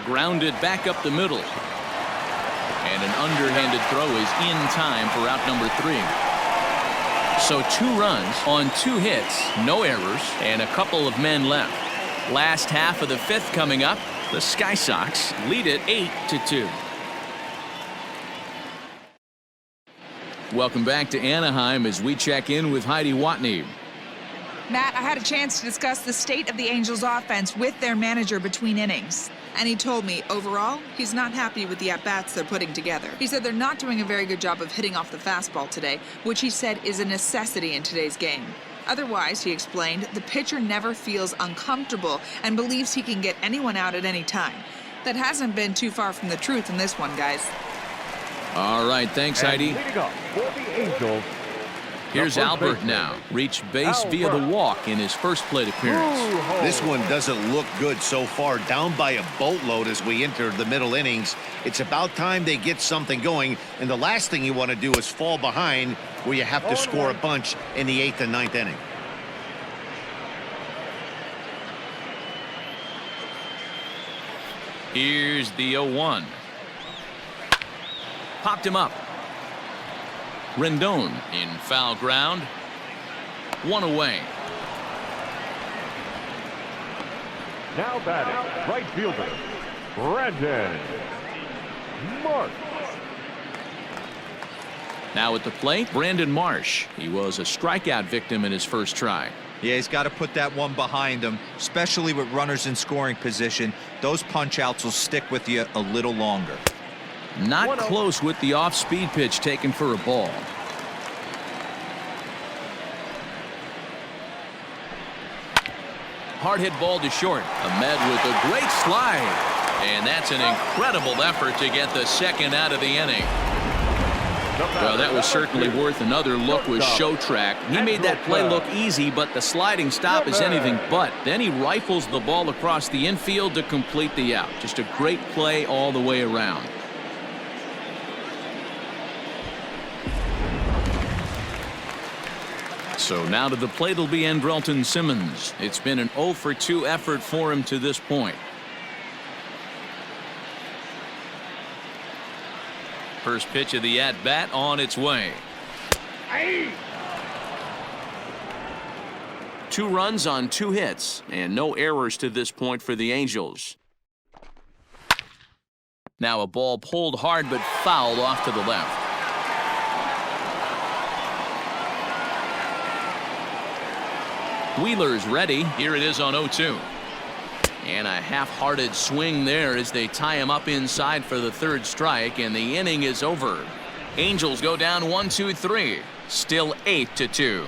Grounded back up the middle. And an underhanded throw is in time for out number 3. So 2 runs on 2 hits, no errors, and a couple of men left. Last half of the 5th coming up. The Sky Sox lead it 8-2. Welcome back to Anaheim as we check in with Heidi Watney. Matt, I had a chance to discuss the state of the Angels offense with their manager between innings. And he told me, overall, he's not happy with the at-bats they're putting together. He said they're not doing a very good job of hitting off the fastball today, which he said is a necessity in today's game. Otherwise, he explained, the pitcher never feels uncomfortable and believes he can get anyone out at any time. That hasn't been too far from the truth in this one, guys. All right, thanks, Heidi. Leading up for the Angels, Here's the first Albert baseman, now. Reached base via the walk in his first plate appearance. This one doesn't look good so far. Down by a boatload as we enter the middle innings. It's about time they get something going, and the last thing you want to do is fall behind where you have to score a bunch in the 8th and 9th inning. Here's the 0-1. Popped him up. Rendon in foul ground. 1 away. now batting, right fielder, Brandon Marsh. Now at the plate, Brandon Marsh. He was a strikeout victim in his first try. Yeah, he's got to put that one behind him, especially with runners in scoring position. Those punch-outs will stick with you a little longer. Not close with the off-speed pitch taken for a ball. Hard hit ball to short. Ahmed with a great slide. And that's an incredible effort to get the second out of the inning. Well, that was certainly worth another look with Show Track. He made that play look easy, but the sliding stop is anything but. Then he rifles the ball across the infield to complete the out. Just a great play all the way around. So now to the plate will be Andrelton Simmons. It's been an 0 for 2 effort for him to this point. First pitch of the at-bat on its way. 2 runs on 2 hits and no errors to this point for the Angels. Now a ball pulled hard but fouled off to the left. Wheeler's ready. Here it is on 0-2. And a half-hearted swing there as they tie him up inside for the 3rd strike, and the inning is over. Angels go down 1-2-3. Still 8-2.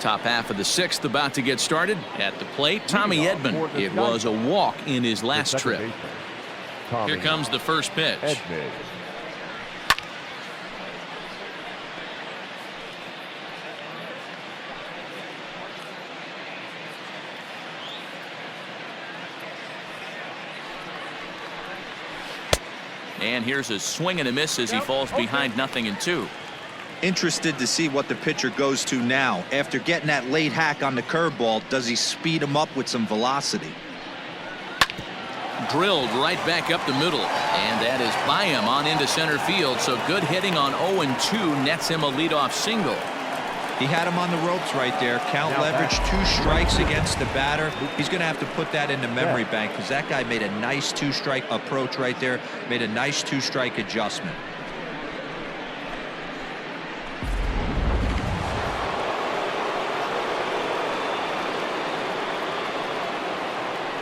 Top half of the 6th about to get started. At the plate, Tommy Edman. It was a walk in his last trip. Here comes the first pitch. And here's a swing and a miss as he falls behind 0-2. Interested to see what the pitcher goes to now. After getting that late hack on the curveball, does he speed him up with some velocity? Drilled right back up the middle, and that is by him on into center field. So good hitting on 0-2 nets him a leadoff single. He had him on the ropes right there. Count leverage, 2 strikes against the batter. He's going to have to put that in the memory bank because that guy made a nice 2-strike approach right there, made a nice 2-strike adjustment.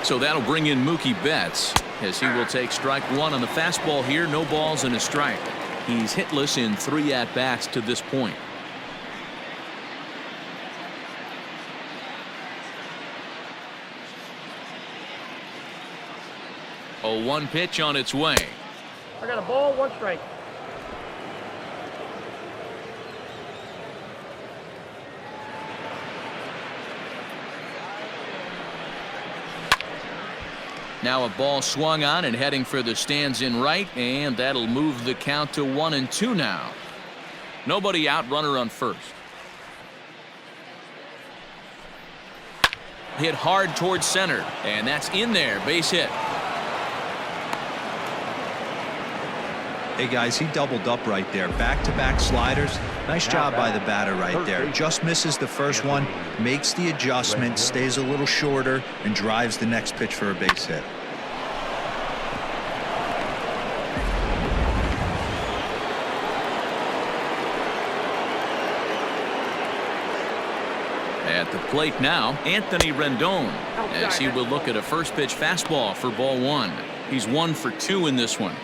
So that'll bring in Mookie Betts as he will take strike 1 on the fastball here. No balls and a strike. He's hitless in 3 at-bats to this point. 0-1 pitch on its way. I got a ball, 1 strike. Now a ball swung on and heading for the stands in right, and that'll move the count to 1-2 now. Nobody out, runner on first. Hit hard towards center, and that's in there, base hit. Hey guys, he doubled up right there. Back-to-back sliders. Nice job by the batter right there. Just misses the first one, makes the adjustment, stays a little shorter, and drives the next pitch for a base hit. At the plate now, Anthony Rendon, as he will look at a first pitch fastball for ball 1. He's 1 for 2 in this one.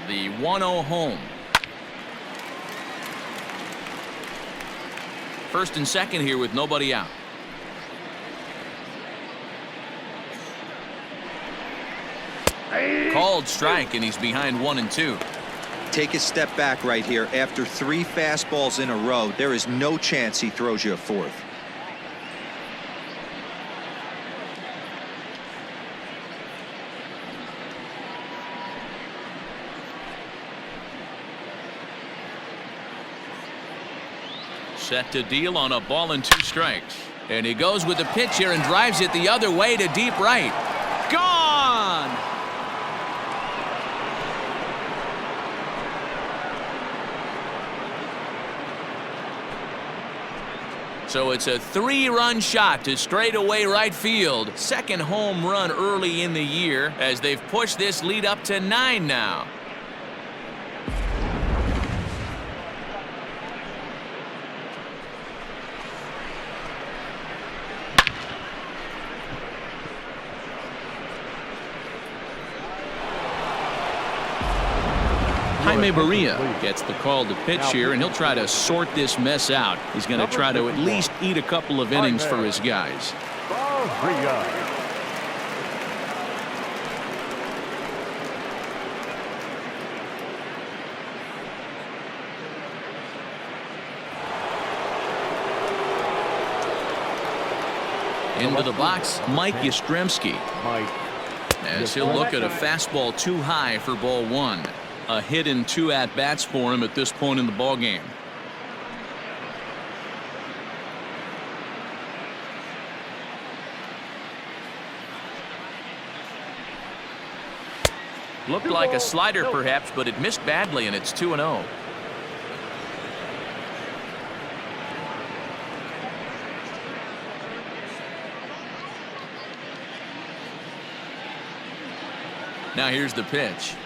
The 1-0 home. First and second here with nobody out. Called strike, and he's behind 1-2. Take a step back right here. After 3 fastballs in a row, there is no chance he throws you a 4th. Set to deal on a ball and 2 strikes. And he goes with the pitch here and drives it the other way to deep right. Gone! So it's a 3-run shot to straightaway right field. Second home run early in the year as they've pushed this lead up to 9 now. Jaime Barria gets the call to pitch here, and he'll try to sort this mess out. He's going to try to at least eat a couple of innings for his guys. Barria. Into the box, Mike Yastrzemski. As he'll look at a fastball too high for ball one. A hit and 2 at-bats for him at this point in the ballgame. Looked like a slider perhaps, but it missed badly, and it's 2-0. Now here's the pitch.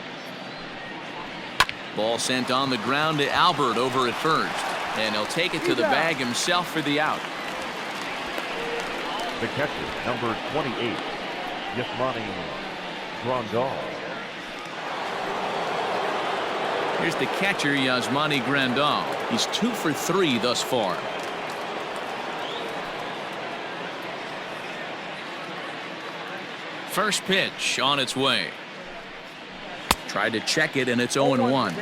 Ball sent on the ground to Albert over at first. And he'll take it to the bag himself for the out. The catcher, number 28, Yasmani Grandal. Here's the catcher, Yasmani Grandal. He's 2 for 3 thus far. First pitch on its way. Tried to check it, and it's 0-1.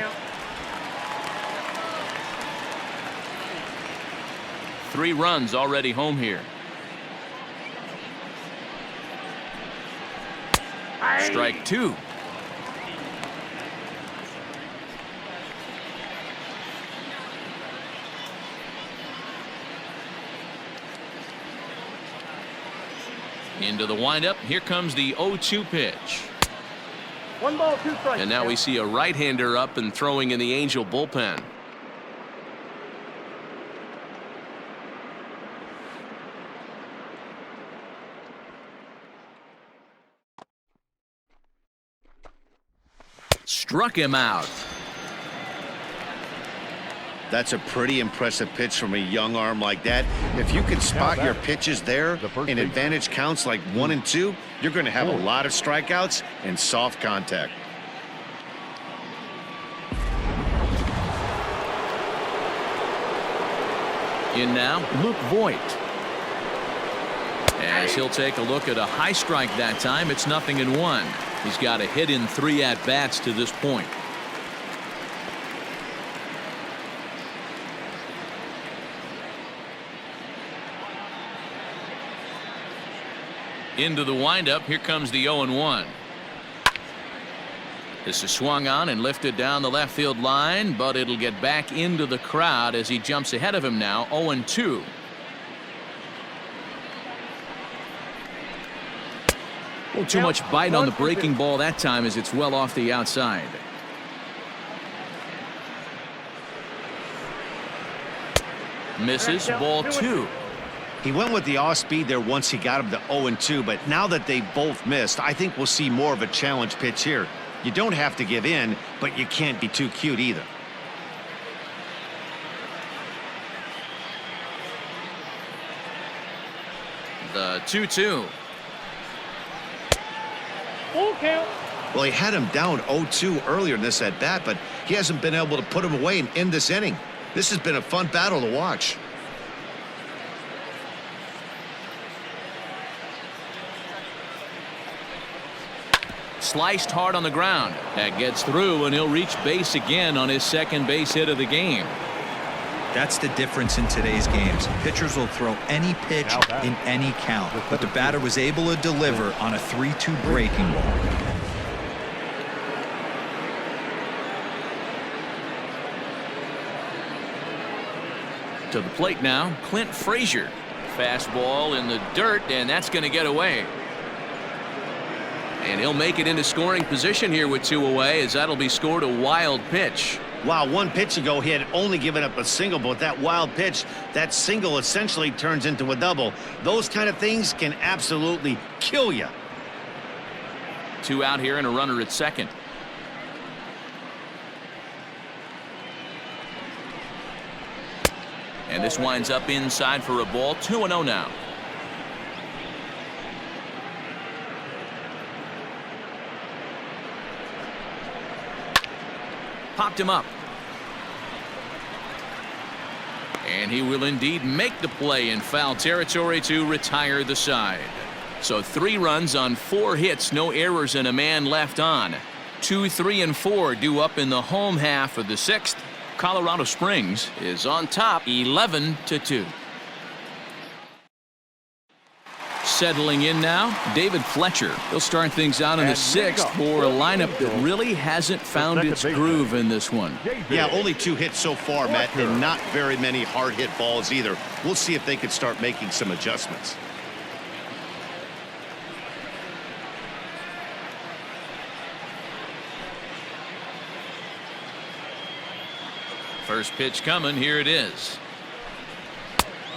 3 runs already home here. Strike 2. Into the windup. Here comes the 0-2 pitch. 1 ball, 2 strikes. And now we see a right-hander up and throwing in the Angel bullpen. Struck him out. That's a pretty impressive pitch from a young arm like that. If you can spot your pitches there in advantage counts like 1 and 2, you're going to have a lot of strikeouts and soft contact. In now, Luke Voigt. As he'll take a look at a high strike that time, it's 0-1. He's got a hit in 3 at-bats to this point. Into the windup. Here comes the 0-1. This is swung on and lifted down the left field line, but it'll get back into the crowd as he jumps ahead of him now. 0-2. Well, too much bite on the breaking ball that time as it's well off the outside. Misses. Ball 2. He went with the off speed there once he got him to 0-2, but now that they both missed, I think we'll see more of a challenge pitch here. You don't have to give in, but you can't be too cute either. The 2-2. Full count. Well, he had him down 0-2 earlier in this at bat, but he hasn't been able to put him away and end this inning. This has been a fun battle to watch. Sliced hard on the ground. That gets through, and he'll reach base again on his second base hit of the game. That's the difference in today's games. Pitchers will throw any pitch in any count, but the batter was able to deliver on a 3-2 breaking ball. To the plate now, Clint Frazier. Fastball in the dirt, and that's going to get away. And he'll make it into scoring position here with 2 away, as that'll be scored a wild pitch. Wow, 1 pitch ago he had only given up a single, but that wild pitch, that single essentially turns into a double. Those kind of things can absolutely kill you. 2 out here and a runner at second. And this winds up inside for a ball. 2-0 now. Popped him up. And he will indeed make the play in foul territory to retire the side. So 3 runs on 4 hits, no errors, and a man left on. 2, 3, and 4 due up in the home half of the 6th. Colorado Springs is on top 11-2. Settling in now, David Fletcher. He'll start things out in the 6th for a lineup that really hasn't found its groove in this one. Yeah, only 2 hits so far, Matt, and not very many hard hit balls either. We'll see if they can start making some adjustments. First pitch coming, here it is.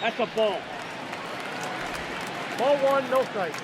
That's a ball. Ball 1, no strike.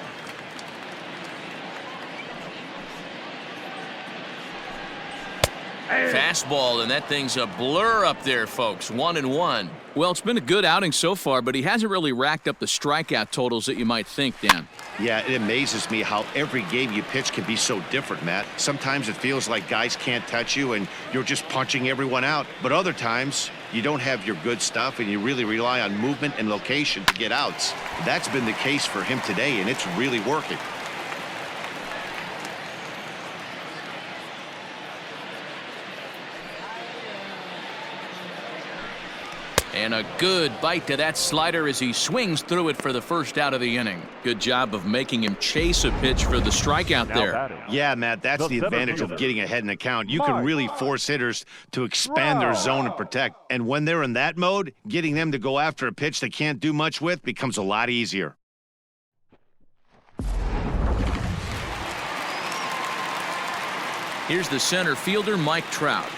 Fastball, and that thing's a blur up there, folks. 1-1. Well, it's been a good outing so far, but he hasn't really racked up the strikeout totals that you might think, Dan. Yeah, it amazes me how every game you pitch can be so different, Matt. Sometimes it feels like guys can't touch you and you're just punching everyone out. But other times, you don't have your good stuff and you really rely on movement and location to get outs. That's been the case for him today, and it's really working. And a good bite to that slider as he swings through it for the first out of the inning. Good job of making him chase a pitch for the strikeout there. Yeah, Matt, that's the advantage of getting ahead in the count. You can really force hitters to expand their zone and protect. And when they're in that mode, getting them to go after a pitch they can't do much with becomes a lot easier. Here's the center fielder, Mike Trout.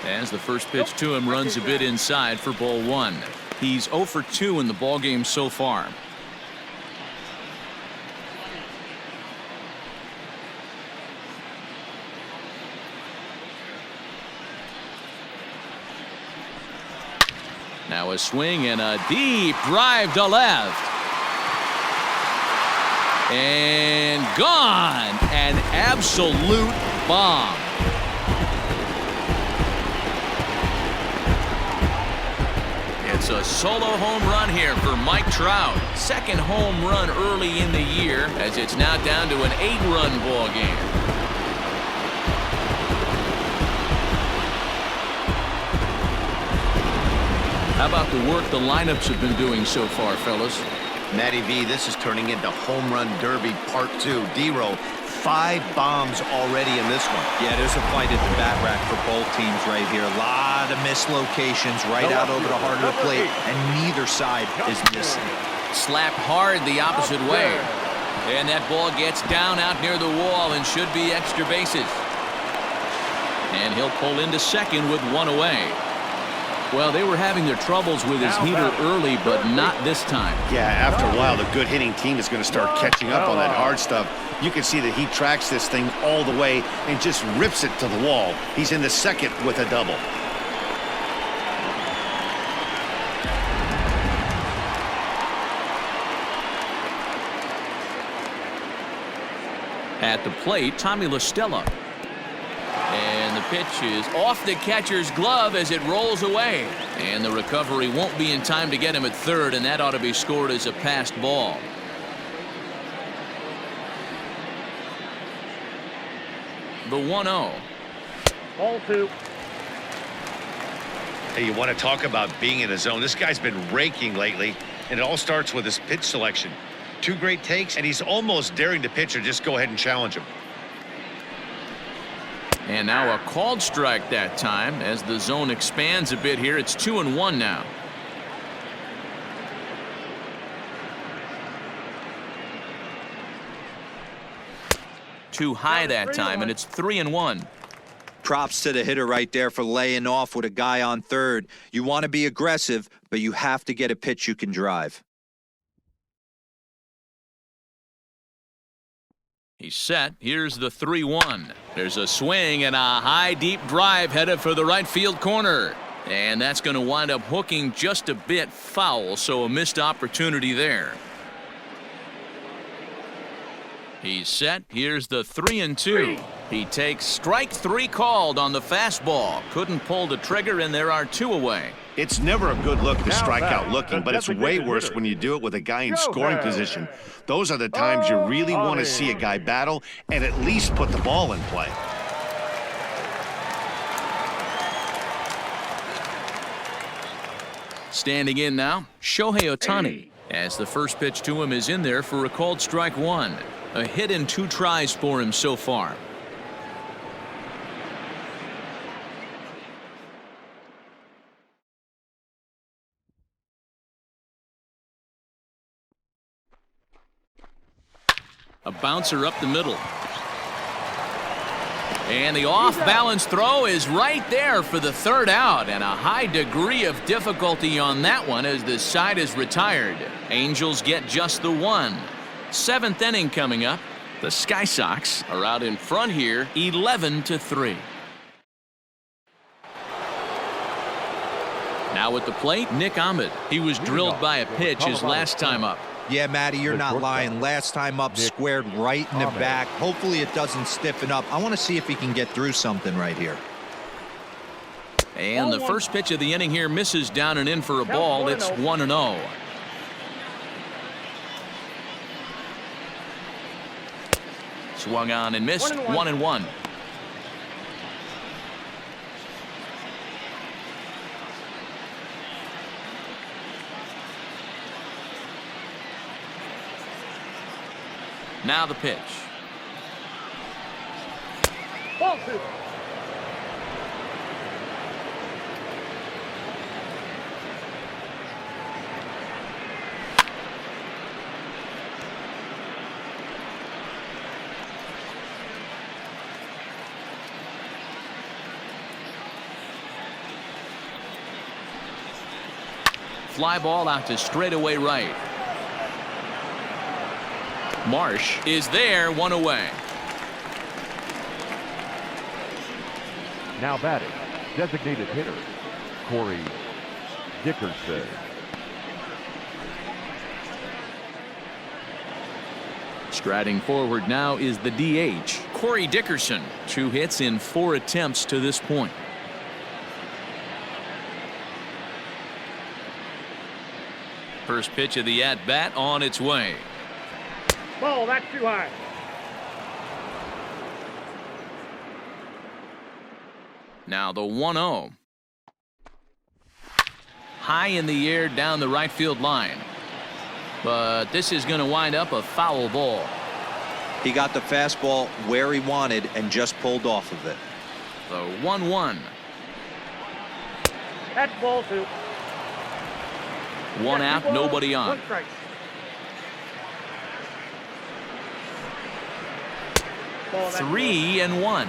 As the first pitch to him runs a bit inside for ball 1. He's 0 for 2 in the ballgame so far. Now a swing and a deep drive to left. And gone. An absolute bomb. It's a solo home run here for Mike Trout. Second home run early in the year, as it's now down to an 8-run ball game. How about the work the lineups have been doing so far, fellas? Matty V, this is turning into Home Run Derby Part 2. D-Row, 5 bombs already in this one. Yeah, there's a fight at the bat rack for both teams right here. A lot of mislocations right out over the heart of the plate, and neither side is missing. Slapped hard the opposite way. And that ball gets down out near the wall and should be extra bases. And he'll pull into second with 1 away. Well, they were having their troubles with his heater early, but not this time. Yeah, after a while, the good hitting team is going to start catching up on that hard stuff. You can see that he tracks this thing all the way and just rips it to the wall. He's in the second with a double. At the plate, Tommy La Stella. And the pitch is off the catcher's glove as it rolls away. And the recovery won't be in time to get him at third, and that ought to be scored as a passed ball. The 1-0. Ball 2. Hey, you want to talk about being in the zone? This guy's been raking lately, and it all starts with his pitch selection. 2 great takes, and he's almost daring the pitcher just go ahead and challenge him. And now a called strike that time as the zone expands a bit here. It's 2-1 now. Too high that time, and it's 3-1. Props to the hitter right there for laying off with a guy on third. You want to be aggressive, but you have to get a pitch you can drive. He's set. Here's the 3-1. There's a swing and a high, deep drive headed for the right field corner. And that's going to wind up hooking just a bit foul, so a missed opportunity there. He's set. Here's the 3-2. He takes strike 3 called on the fastball. Couldn't pull the trigger, and there are 2 away. It's never a good look to strike out looking, but it's way worse when you do it with a guy in scoring position. Those are the times you really want to see a guy battle and at least put the ball in play. Standing in now, Shohei Ohtani, as the first pitch to him is in there for a called strike 1. A hit in 2 tries for him so far. A bouncer up the middle. And the off-balance throw is right there for the 3rd out, and a high degree of difficulty on that one as the side is retired. Angels get just the 1. 7th inning coming up. The Sky Sox are out in front here, 11-3. Now at the plate, Nick Ahmed. He was drilled by a pitch his last time up. Yeah, Matty, you're not lying. Last time up, squared right in the back. Hopefully it doesn't stiffen up. I want to see if he can get through something right here. And the first pitch of the inning here misses down and in for a ball. It's 1-0. Swung on and missed. 1-1. Now the pitch. Ball 2. Fly ball out to straightaway right. Marsh is there, 1 away. Now batting, designated hitter, Corey Dickerson. Striding forward now is the DH, Corey Dickerson. 2 hits in 4 attempts to this point. First pitch of the at-bat on its way. Ball, that's too high. Now the 1-0. High in the air down the right field line. But this is going to wind up a foul ball. He got the fastball where he wanted and just pulled off of it. The 1-1. That's ball 2. 1 out, nobody on. 1 strike. Ball, 3-1.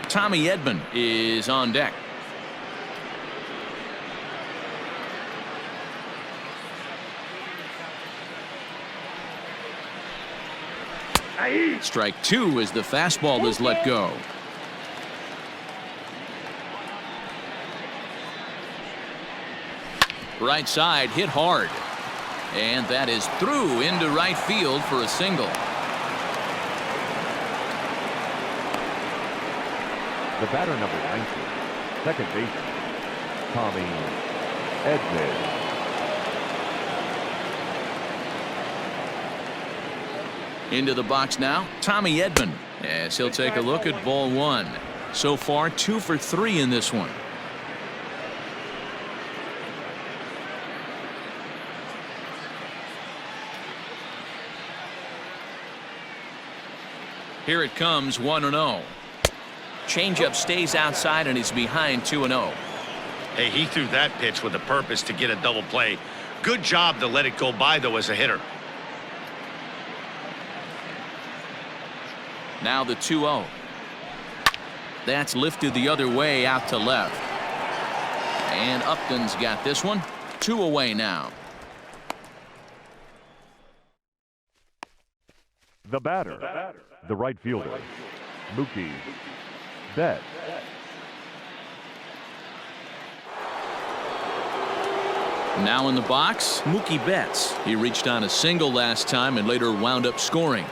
Tommy Edman is on deck. Strike 2 as the fastball is let go. Right side hit hard. And that is through into right field for a single. The batter number 90, second baseman, Tommy Edman. Into the box now, Tommy Edman, as he'll take a look at ball 1. So far 2 for 3 in this one. Here it comes, 1-0. Changeup stays outside and is behind 2-0. Hey, he threw that pitch with a purpose to get a double play. Good job to let it go by, though, as a hitter. Now the 2-0. That's lifted the other way out to left. And Upton's got this one. 2 away now. The batter, the right fielder, Mookie Betts. Now in the box, Mookie Betts. He reached on a single last time and later wound up scoring.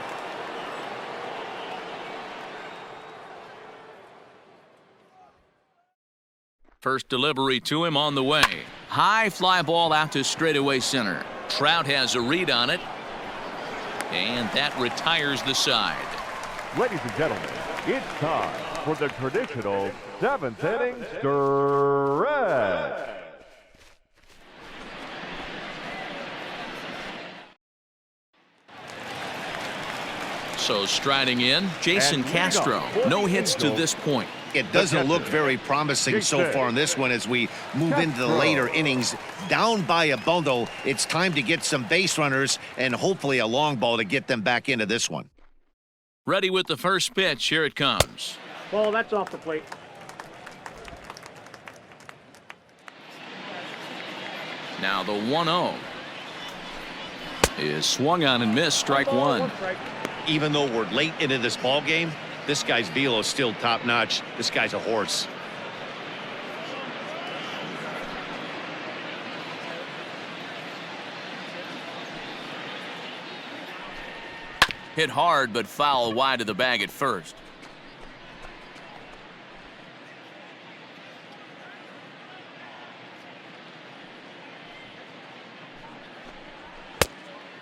First delivery to him on the way. High fly ball out to straightaway center. Trout has a read on it. And that retires the side. Ladies and gentlemen, it's time for the traditional 7th inning stretch. So striding in, Jason Castro. No hits to this point. It doesn't look very promising so far in this one as we move into the later innings. Down by a bundle, it's time to get some base runners and hopefully a long ball to get them back into this one. Ready with the first pitch. Here it comes. Ball, that's off the plate. Now the 1-0 is swung on and missed. Strike Ball, one. one strike. Even though we're late into this ball game, this guy's velo is still top notch. This guy's a horse. Hit hard but foul wide of the bag at first.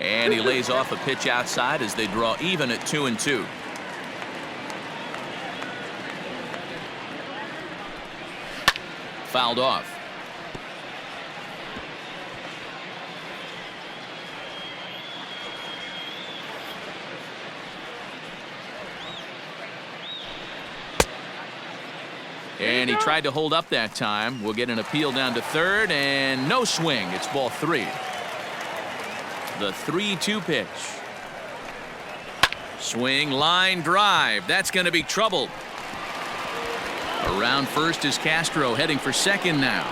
And he lays off a pitch outside as they draw even at 2-2. Fouled off. And he tried to hold up that time. We'll get an appeal down to third, and no swing. It's ball 3. The 3-2 pitch. Swing, line, drive. That's going to be trouble. Around first is Castro, heading for second now.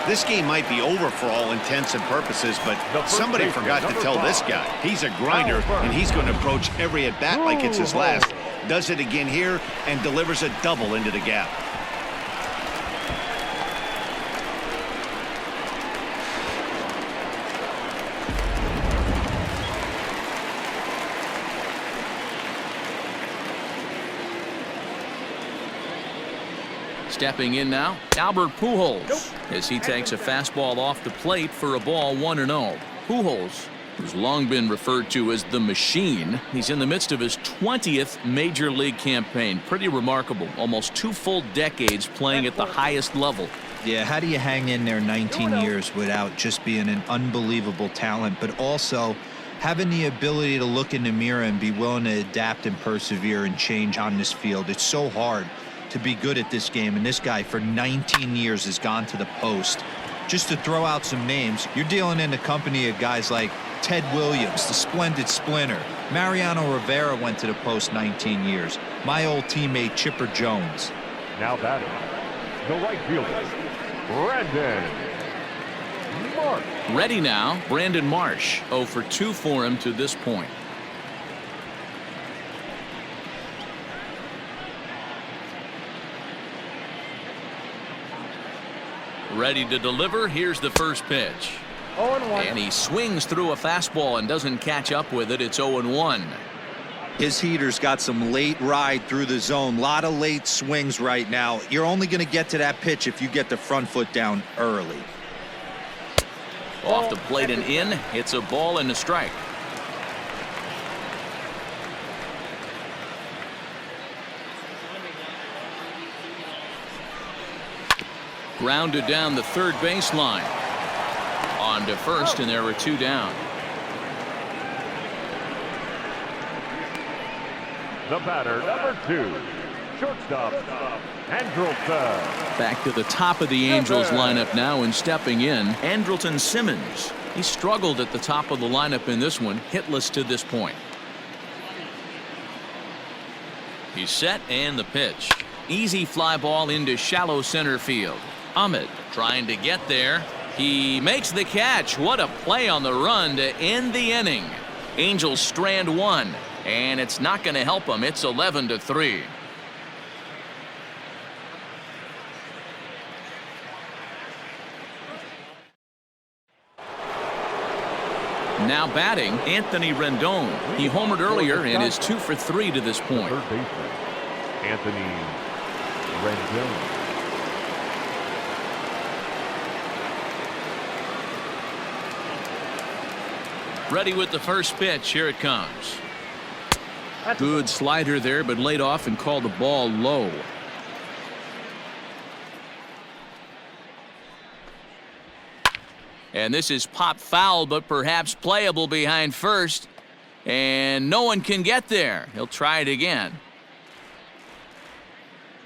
This game might be over for all intents and purposes, but somebody forgot to tell this guy. He's a grinder, and he's going to approach every at-bat like it's his last. Does it again here and delivers a double into the gap. Stepping in now, Albert Pujols, as he takes a fastball off the plate for a ball 1-0. Pujols, who's long been referred to as the machine, he's in the midst of his 20th major league campaign. Pretty remarkable. Almost 2 full decades playing at the highest level. Yeah, how do you hang in there 19 years without just being an unbelievable talent, but also having the ability to look in the mirror and be willing to adapt and persevere and change on this field? It's so hard to be good at this game, and this guy for 19 years has gone to the post. Just to throw out some names, you're dealing in the company of guys like Ted Williams, the splendid splinter. Mariano Rivera went to the post 19 years. My old teammate Chipper Jones. Now batting, the right fielder, Brandon Marsh. Ready now, Brandon Marsh. 0 for 2 for him to this point. Ready to deliver. Here's the first pitch. 0-1. And he swings through a fastball and doesn't catch up with it. It's 0-1. His heater's got some late ride through the zone. A lot of late swings right now. You're only going to get to that pitch if you get the front foot down early. Off the plate and in. It's a ball and a strike. Grounded down the third baseline. On to first, and there were 2 down. The batter, number 2, shortstop, Andrelton. Back to the top of the Angels lineup now, and stepping in, Andrelton Simmons. He struggled at the top of the lineup in this one, hitless to this point. He's set, and the pitch. Easy fly ball into shallow center field. Ahmed trying to get there. He makes the catch. What a play on the run to end the inning. Angels strand 1, and it's not going to help them. It's 11-3. Now batting, Anthony Rendon. He homered earlier and is 2 for 3 to this point. Third baseman, Anthony Rendon. Ready with the first pitch. Here it comes. That's a Good slider there, but laid off and called the ball low. And this is pop foul, but perhaps playable behind first. And no one can get there. He'll try it again.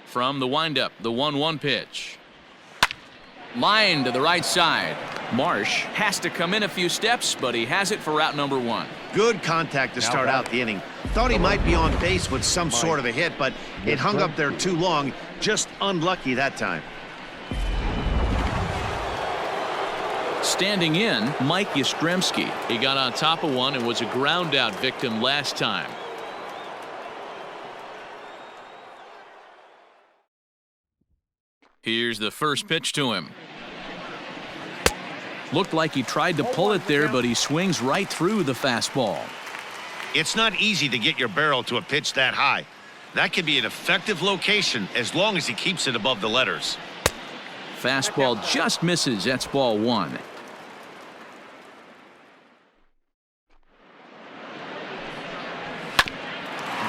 From the windup, the 1-1 pitch. Line to the right side. Marsh has to come in a few steps, but he has it for out number 1. Good contact to start out the inning. Thought he might be on base with some sort of a hit, but it hung up there too long. Just unlucky that time. Standing in, Mike Yastrzemski. He got on top of one and was a ground out victim last time. Here's the first pitch to him. Looked like he tried to pull it there, but he swings right through the fastball. It's not easy to get your barrel to a pitch that high. That can be an effective location as long as he keeps it above the letters. Fastball just misses. That's ball 1.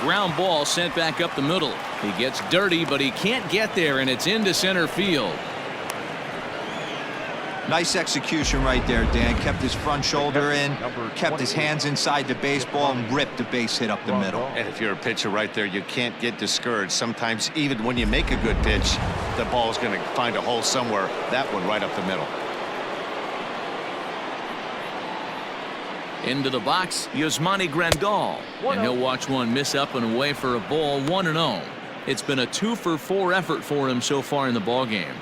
Ground ball sent back up the middle. He gets dirty, but he can't get there, and it's into center field. Nice execution right there, Dan. Kept his front shoulder in, kept his hands inside the baseball, and ripped the base hit up the middle. And if you're a pitcher right there, you can't get discouraged. Sometimes even when you make a good pitch, the ball's going to find a hole somewhere. That one right up the middle. Into the box, Yasmani Grandal. And he'll watch one miss up and away for a ball, 1-0. It's been a 2-for-4 effort for him so far in the ballgame.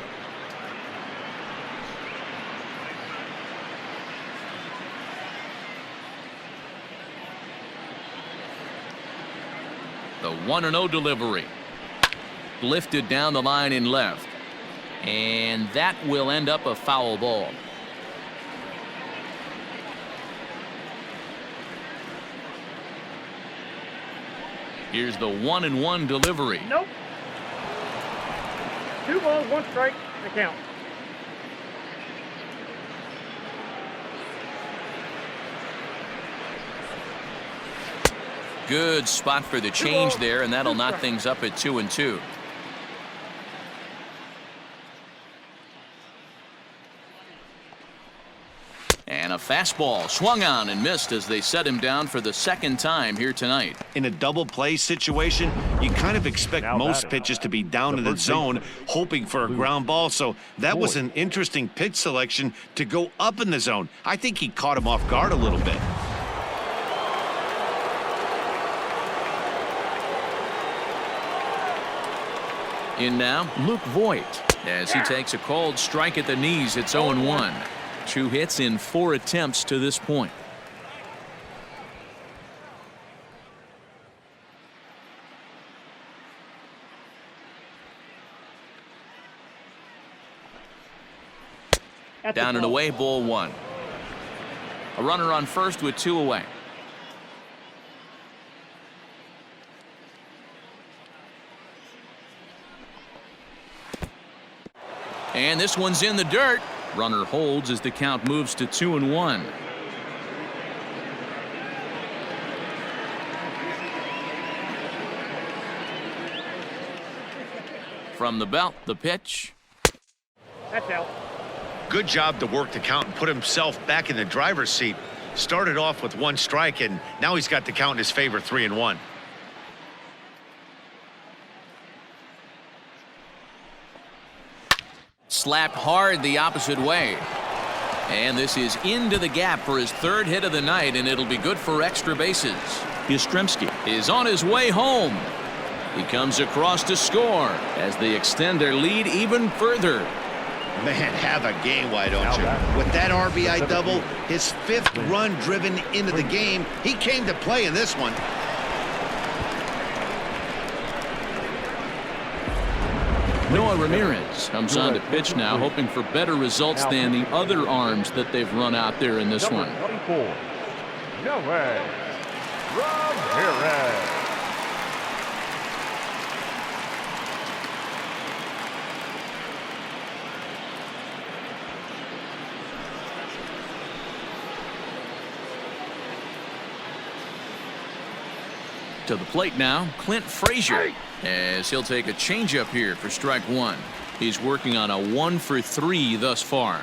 The 1-0 delivery. Lifted down the line in left. And that will end up a foul ball. Here's the 1-1 delivery. Nope. 2 balls, 1 strike, the count. Good spot for the change there, and that'll knock things up at 2-2. And a fastball swung on and missed as they set him down for the second time here tonight. In a double play situation, you kind of expect most pitches to be down in the zone, hoping for a ground ball. So that was an interesting pitch selection to go up in the zone. I think he caught him off guard a little bit. In now, Luke Voigt. As he takes a called strike at the knees, it's 0-1. 2 hits in 4 attempts to this point. Down and away, ball 1. A runner on first with 2 away. And this one's in the dirt. Runner holds as the count moves to 2-1. From the belt, the pitch. That's out. Good job to work the count and put himself back in the driver's seat. Started off with 1 strike, and now he's got the count in his favor, 3-1. Slapped hard the opposite way. And this is into the gap for his 3rd hit of the night, and it'll be good for extra bases. Yastrzemski is on his way home. He comes across to score as they extend their lead even further. Man, have a game, why don't you? With that RBI double, his 5th run driven into the game, he came to play in this one. Noah Ramirez comes on to pitch now, hoping for better results than the other arms that they've run out there in this one. 24, Noah Ramirez. To the plate now, Clint Frazier, as he'll take a changeup here for strike one. He's working on a 1-for-3 thus far.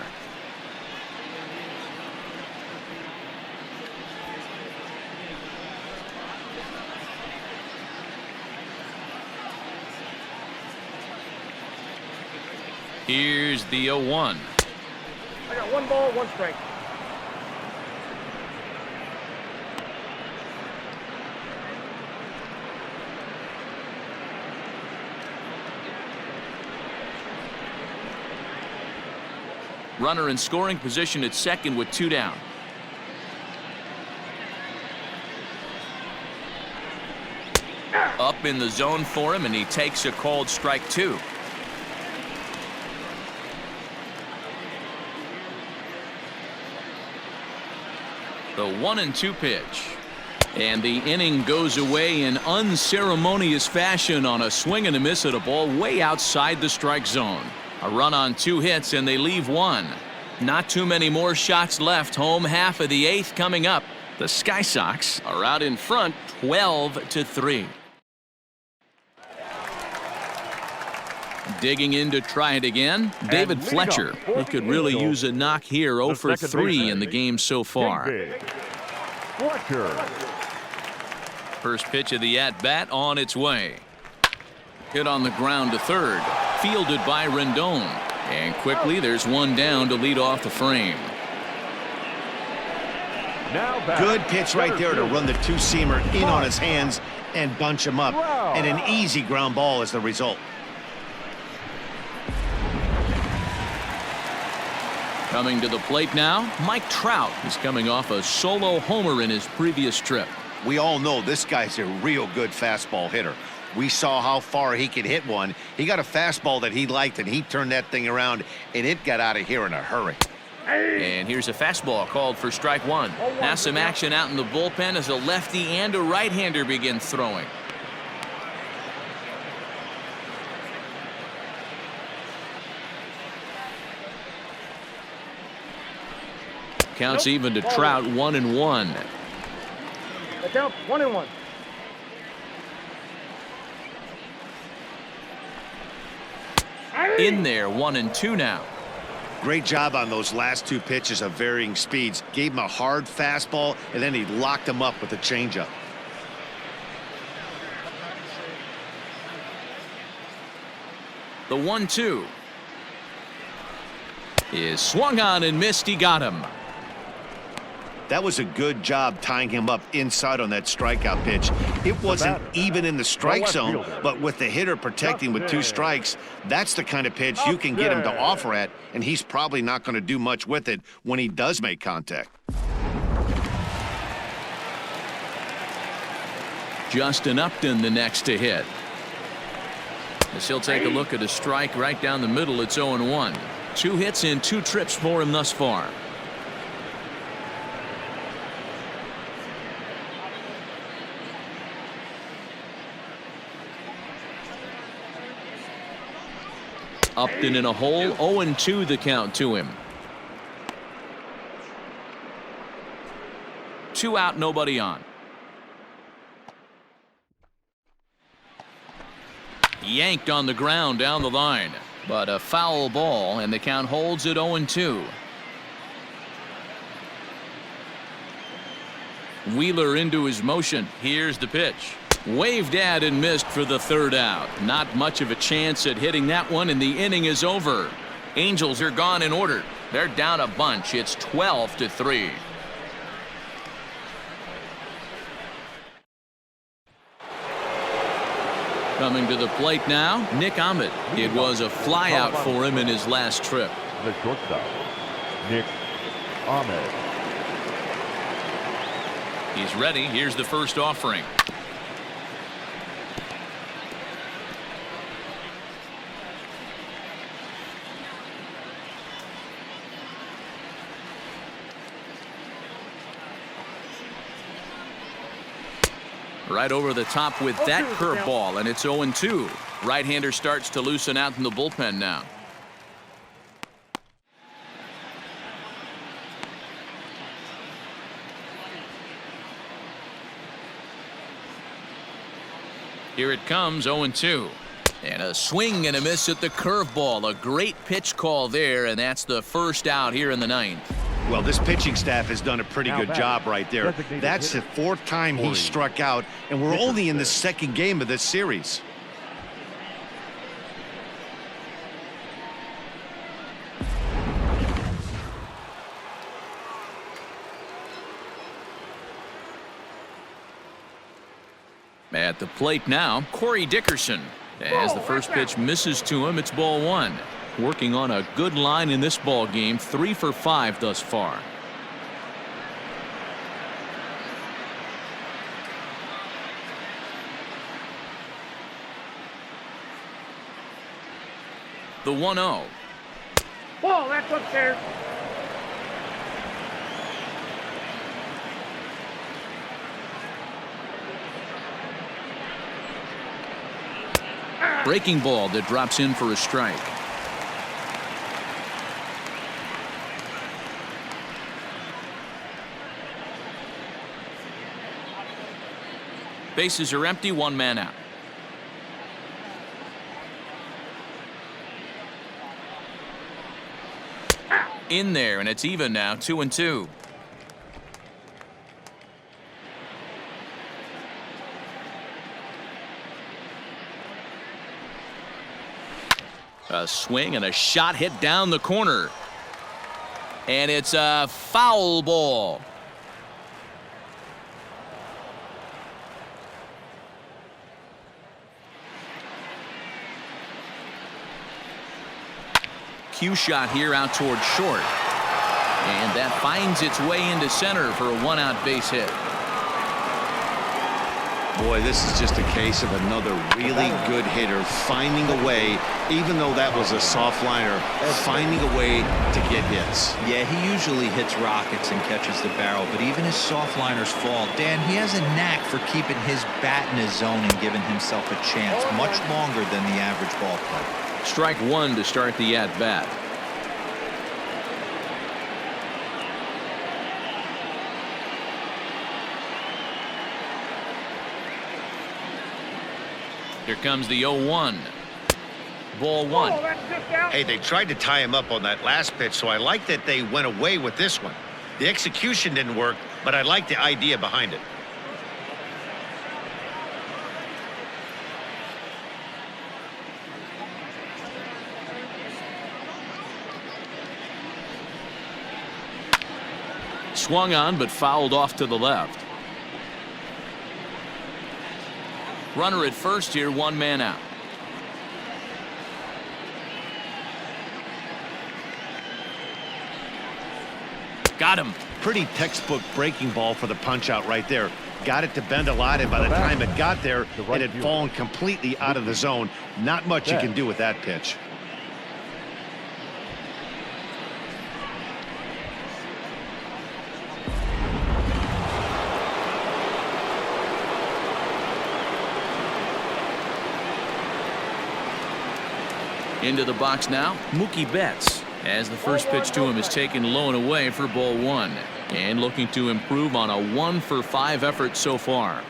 Here's the 0-1. I got 1 ball, 1 strike. Runner in scoring position at second with 2 down. Up in the zone for him, and he takes a called strike 2. The 1-2 pitch. And the inning goes away in unceremonious fashion on a swing and a miss at a ball way outside the strike zone. A run on 2 hits, and they leave 1. Not too many more shots left. Home half of the 8th coming up. The Sky Sox are out in front 12-3. Digging in to try it again, David Fletcher. He could really use a knock here. 0-for-3 in the game so far. Fletcher. First pitch of the at-bat on its way. Hit on the ground to third. Fielded by Rendon. And quickly there's 1 down to lead off the frame. Good pitch right there to run the 2-seamer in on his hands and bunch him up. And an easy ground ball is the result. Coming to the plate now, Mike Trout is coming off a solo homer in his previous trip. We all know this guy's a real good fastball hitter. We saw how far he could hit one. He got a fastball that he liked, and he turned that thing around, and it got out of here in a hurry. And here's a fastball called for strike 1. Now some action out in the bullpen as a lefty and a right-hander begin throwing. Counts even to Trout, 1-1. The count 1-1. In there, 1-2 now. Great job on those last 2 pitches of varying speeds. Gave him a hard fastball, and then he locked him up with a changeup. The 1-2 is swung on and missed. He got him. That was a good job tying him up inside on that strikeout pitch. It wasn't even in the strike zone, but with the hitter protecting with 2 strikes, that's the kind of pitch you can get him to offer at, and he's probably not going to do much with it when he does make contact. Justin Upton the next to hit. As he'll take a look at a strike right down the middle. It's 0-1. 2 hits in 2 trips for him thus far. Upton in a hole. 0-2 the count to him. 2 out, nobody on. Yanked on the ground down the line, but a foul ball, and the count holds at 0-2. Wheeler into his motion. Here's the pitch. Waved at and missed for the 3rd out. Not much of a chance at hitting that one, and the inning is over. Angels are gone in order. They're down a bunch. It's 12-3. Coming to the plate now, Nick Ahmed. It was a flyout for him in his last trip. The shortstop, Nick Ahmed. He's ready. Here's the first offering. Right over the top with that curveball, and it's 0-2. Right-hander starts to loosen out in the bullpen now. Here it comes, 0-2. And a swing and a miss at the curveball. A great pitch call there, and that's the first out here in the ninth. Well, this pitching staff has done a pretty good job right there. That's the fourth time he struck out, and we're only in the second game of this series. At the plate now, Corey Dickerson. As the first pitch misses to him, it's ball one. Working on a good line in this ball game, 3 for 5 thus far. The 1-0. Ball, that's upstairs. Breaking ball that drops in for a strike. Bases are empty, 1 man out. In there, and it's even now, 2-2. A swing and a shot hit down the corner. And it's a foul ball. Cue shot here out toward short. And that finds its way into center for a 1-out base hit. Boy, this is just a case of another really good hitter finding a way, even though that was a soft liner, finding a way to get hits. Yeah, he usually hits rockets and catches the barrel, but even his soft liners fall. Dan, he has a knack for keeping his bat in his zone and giving himself a chance much longer than the average ball player. Strike one to start the at-bat. Here comes the 0-1. Ball one. Hey, they tried to tie him up on that last pitch, so I like that they went away with this one. The execution didn't work, but I like the idea behind it. Swung on, but fouled off to the left. Runner at first here, 1 man out. Got him. Pretty textbook breaking ball for the punch out right there. Got it to bend a lot, and by the time it got there, it had fallen completely out of the zone. Not much you can do with that pitch. Into the box now, Mookie Betts, as the first pitch to him is taken low and away for ball one, and looking to improve on a 1 for 5 effort so far.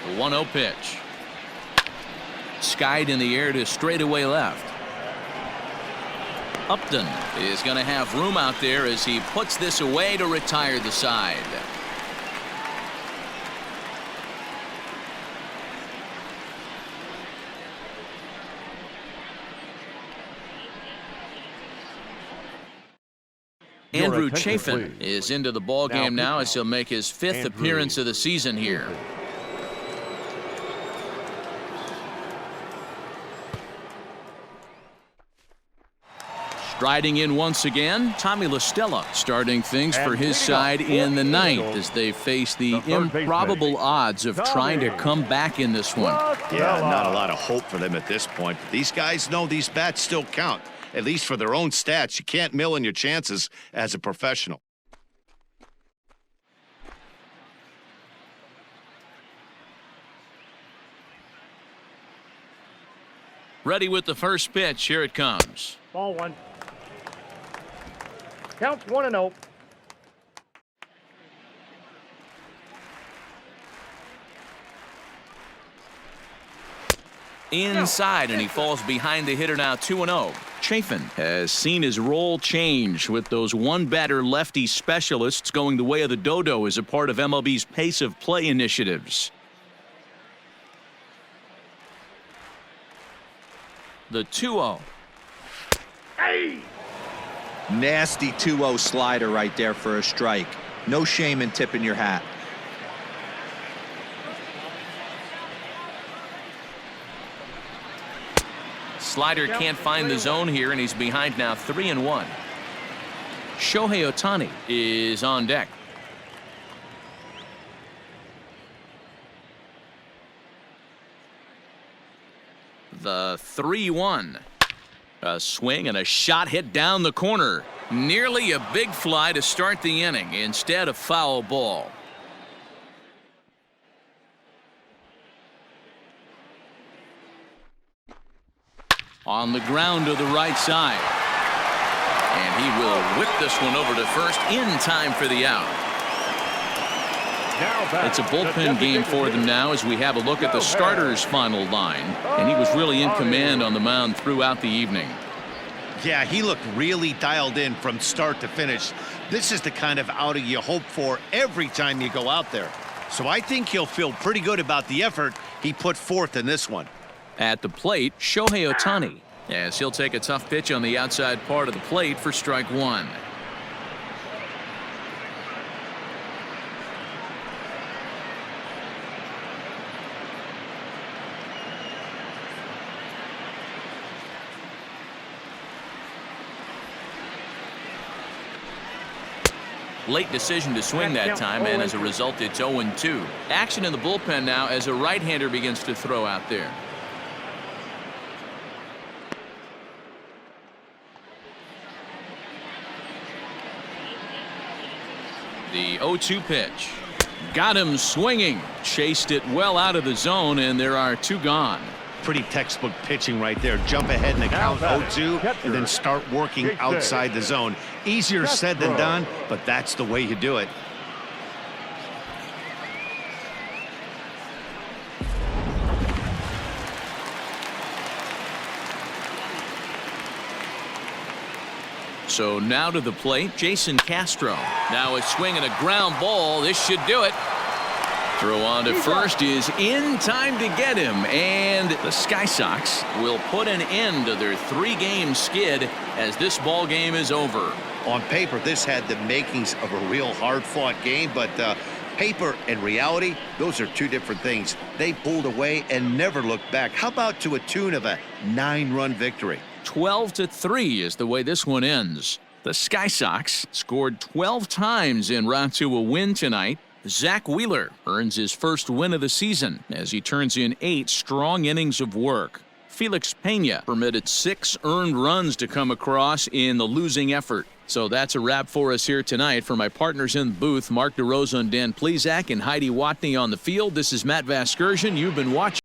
The 1-0 pitch. Skied in the air to straightaway left. Upton is going to have room out there as he puts this away to retire the side. Andrew Chafin is into the ball game now as he'll make his 5th appearance of the season here. Striding in once again, Tommy La Stella starting things for his side in the 9th as they face the improbable odds of trying to come back in this one. Yeah, not a lot of hope for them at this point. But these guys know these bats still count. At least for their own stats. You can't mill in your chances as a professional. Ready with the first pitch. Here it comes. Ball one. Counts 1-0. Inside, and he falls behind the hitter now 2-0. Chafin has seen his role change with those one-batter lefty specialists going the way of the dodo as a part of MLB's pace of play initiatives. The 2-0. Hey! Nasty 2-0 slider right there for a strike. No shame in tipping your hat. Slider can't find the zone here, and he's behind now 3-1. Shohei Ohtani is on deck. The 3-1. A swing and a shot hit down the corner. Nearly a big fly to start the inning. Instead, a foul ball. On the ground to the right side. And he will whip this one over to first in time for the out. It's a bullpen game for them now as we have a look at the starter's final line. And he was really in command on the mound throughout the evening. Yeah, he looked really dialed in from start to finish. This is the kind of outing you hope for every time you go out there. So I think he'll feel pretty good about the effort he put forth in this one. At the plate, Shohei Ohtani, as he'll take a tough pitch on the outside part of the plate for strike one. Late decision to swing that time, and as a result, it's 0-2. Action in the bullpen now as a right-hander begins to throw out there. The 0-2 pitch. Got him swinging. Chased it well out of the zone, and there are two gone. Pretty textbook pitching right there. Jump ahead in the count 0-2 and then start working outside the zone. Easier said than done, but that's the way you do it. So now to the plate, Jason Castro. Now a swing and a ground ball. This should do it. Throw on to first is in time to get him, and the Sky Sox will put an end to their three-game skid as this ball game is over. On paper, this had the makings of a real hard-fought game, but paper and reality, those are two different things. They pulled away and never looked back. How about to a tune of a 9-run victory? 12-3 is the way this one ends. The Sky Sox scored 12 times en route to a win tonight. Zach Wheeler earns his first win of the season as he turns in 8 strong innings of work. Felix Pena permitted 6 earned runs to come across in the losing effort. So that's a wrap for us here tonight. For my partners in the booth, Mark DeRosa and Dan Plesac and Heidi Watney on the field, this is Matt Vasgersian. You've been watching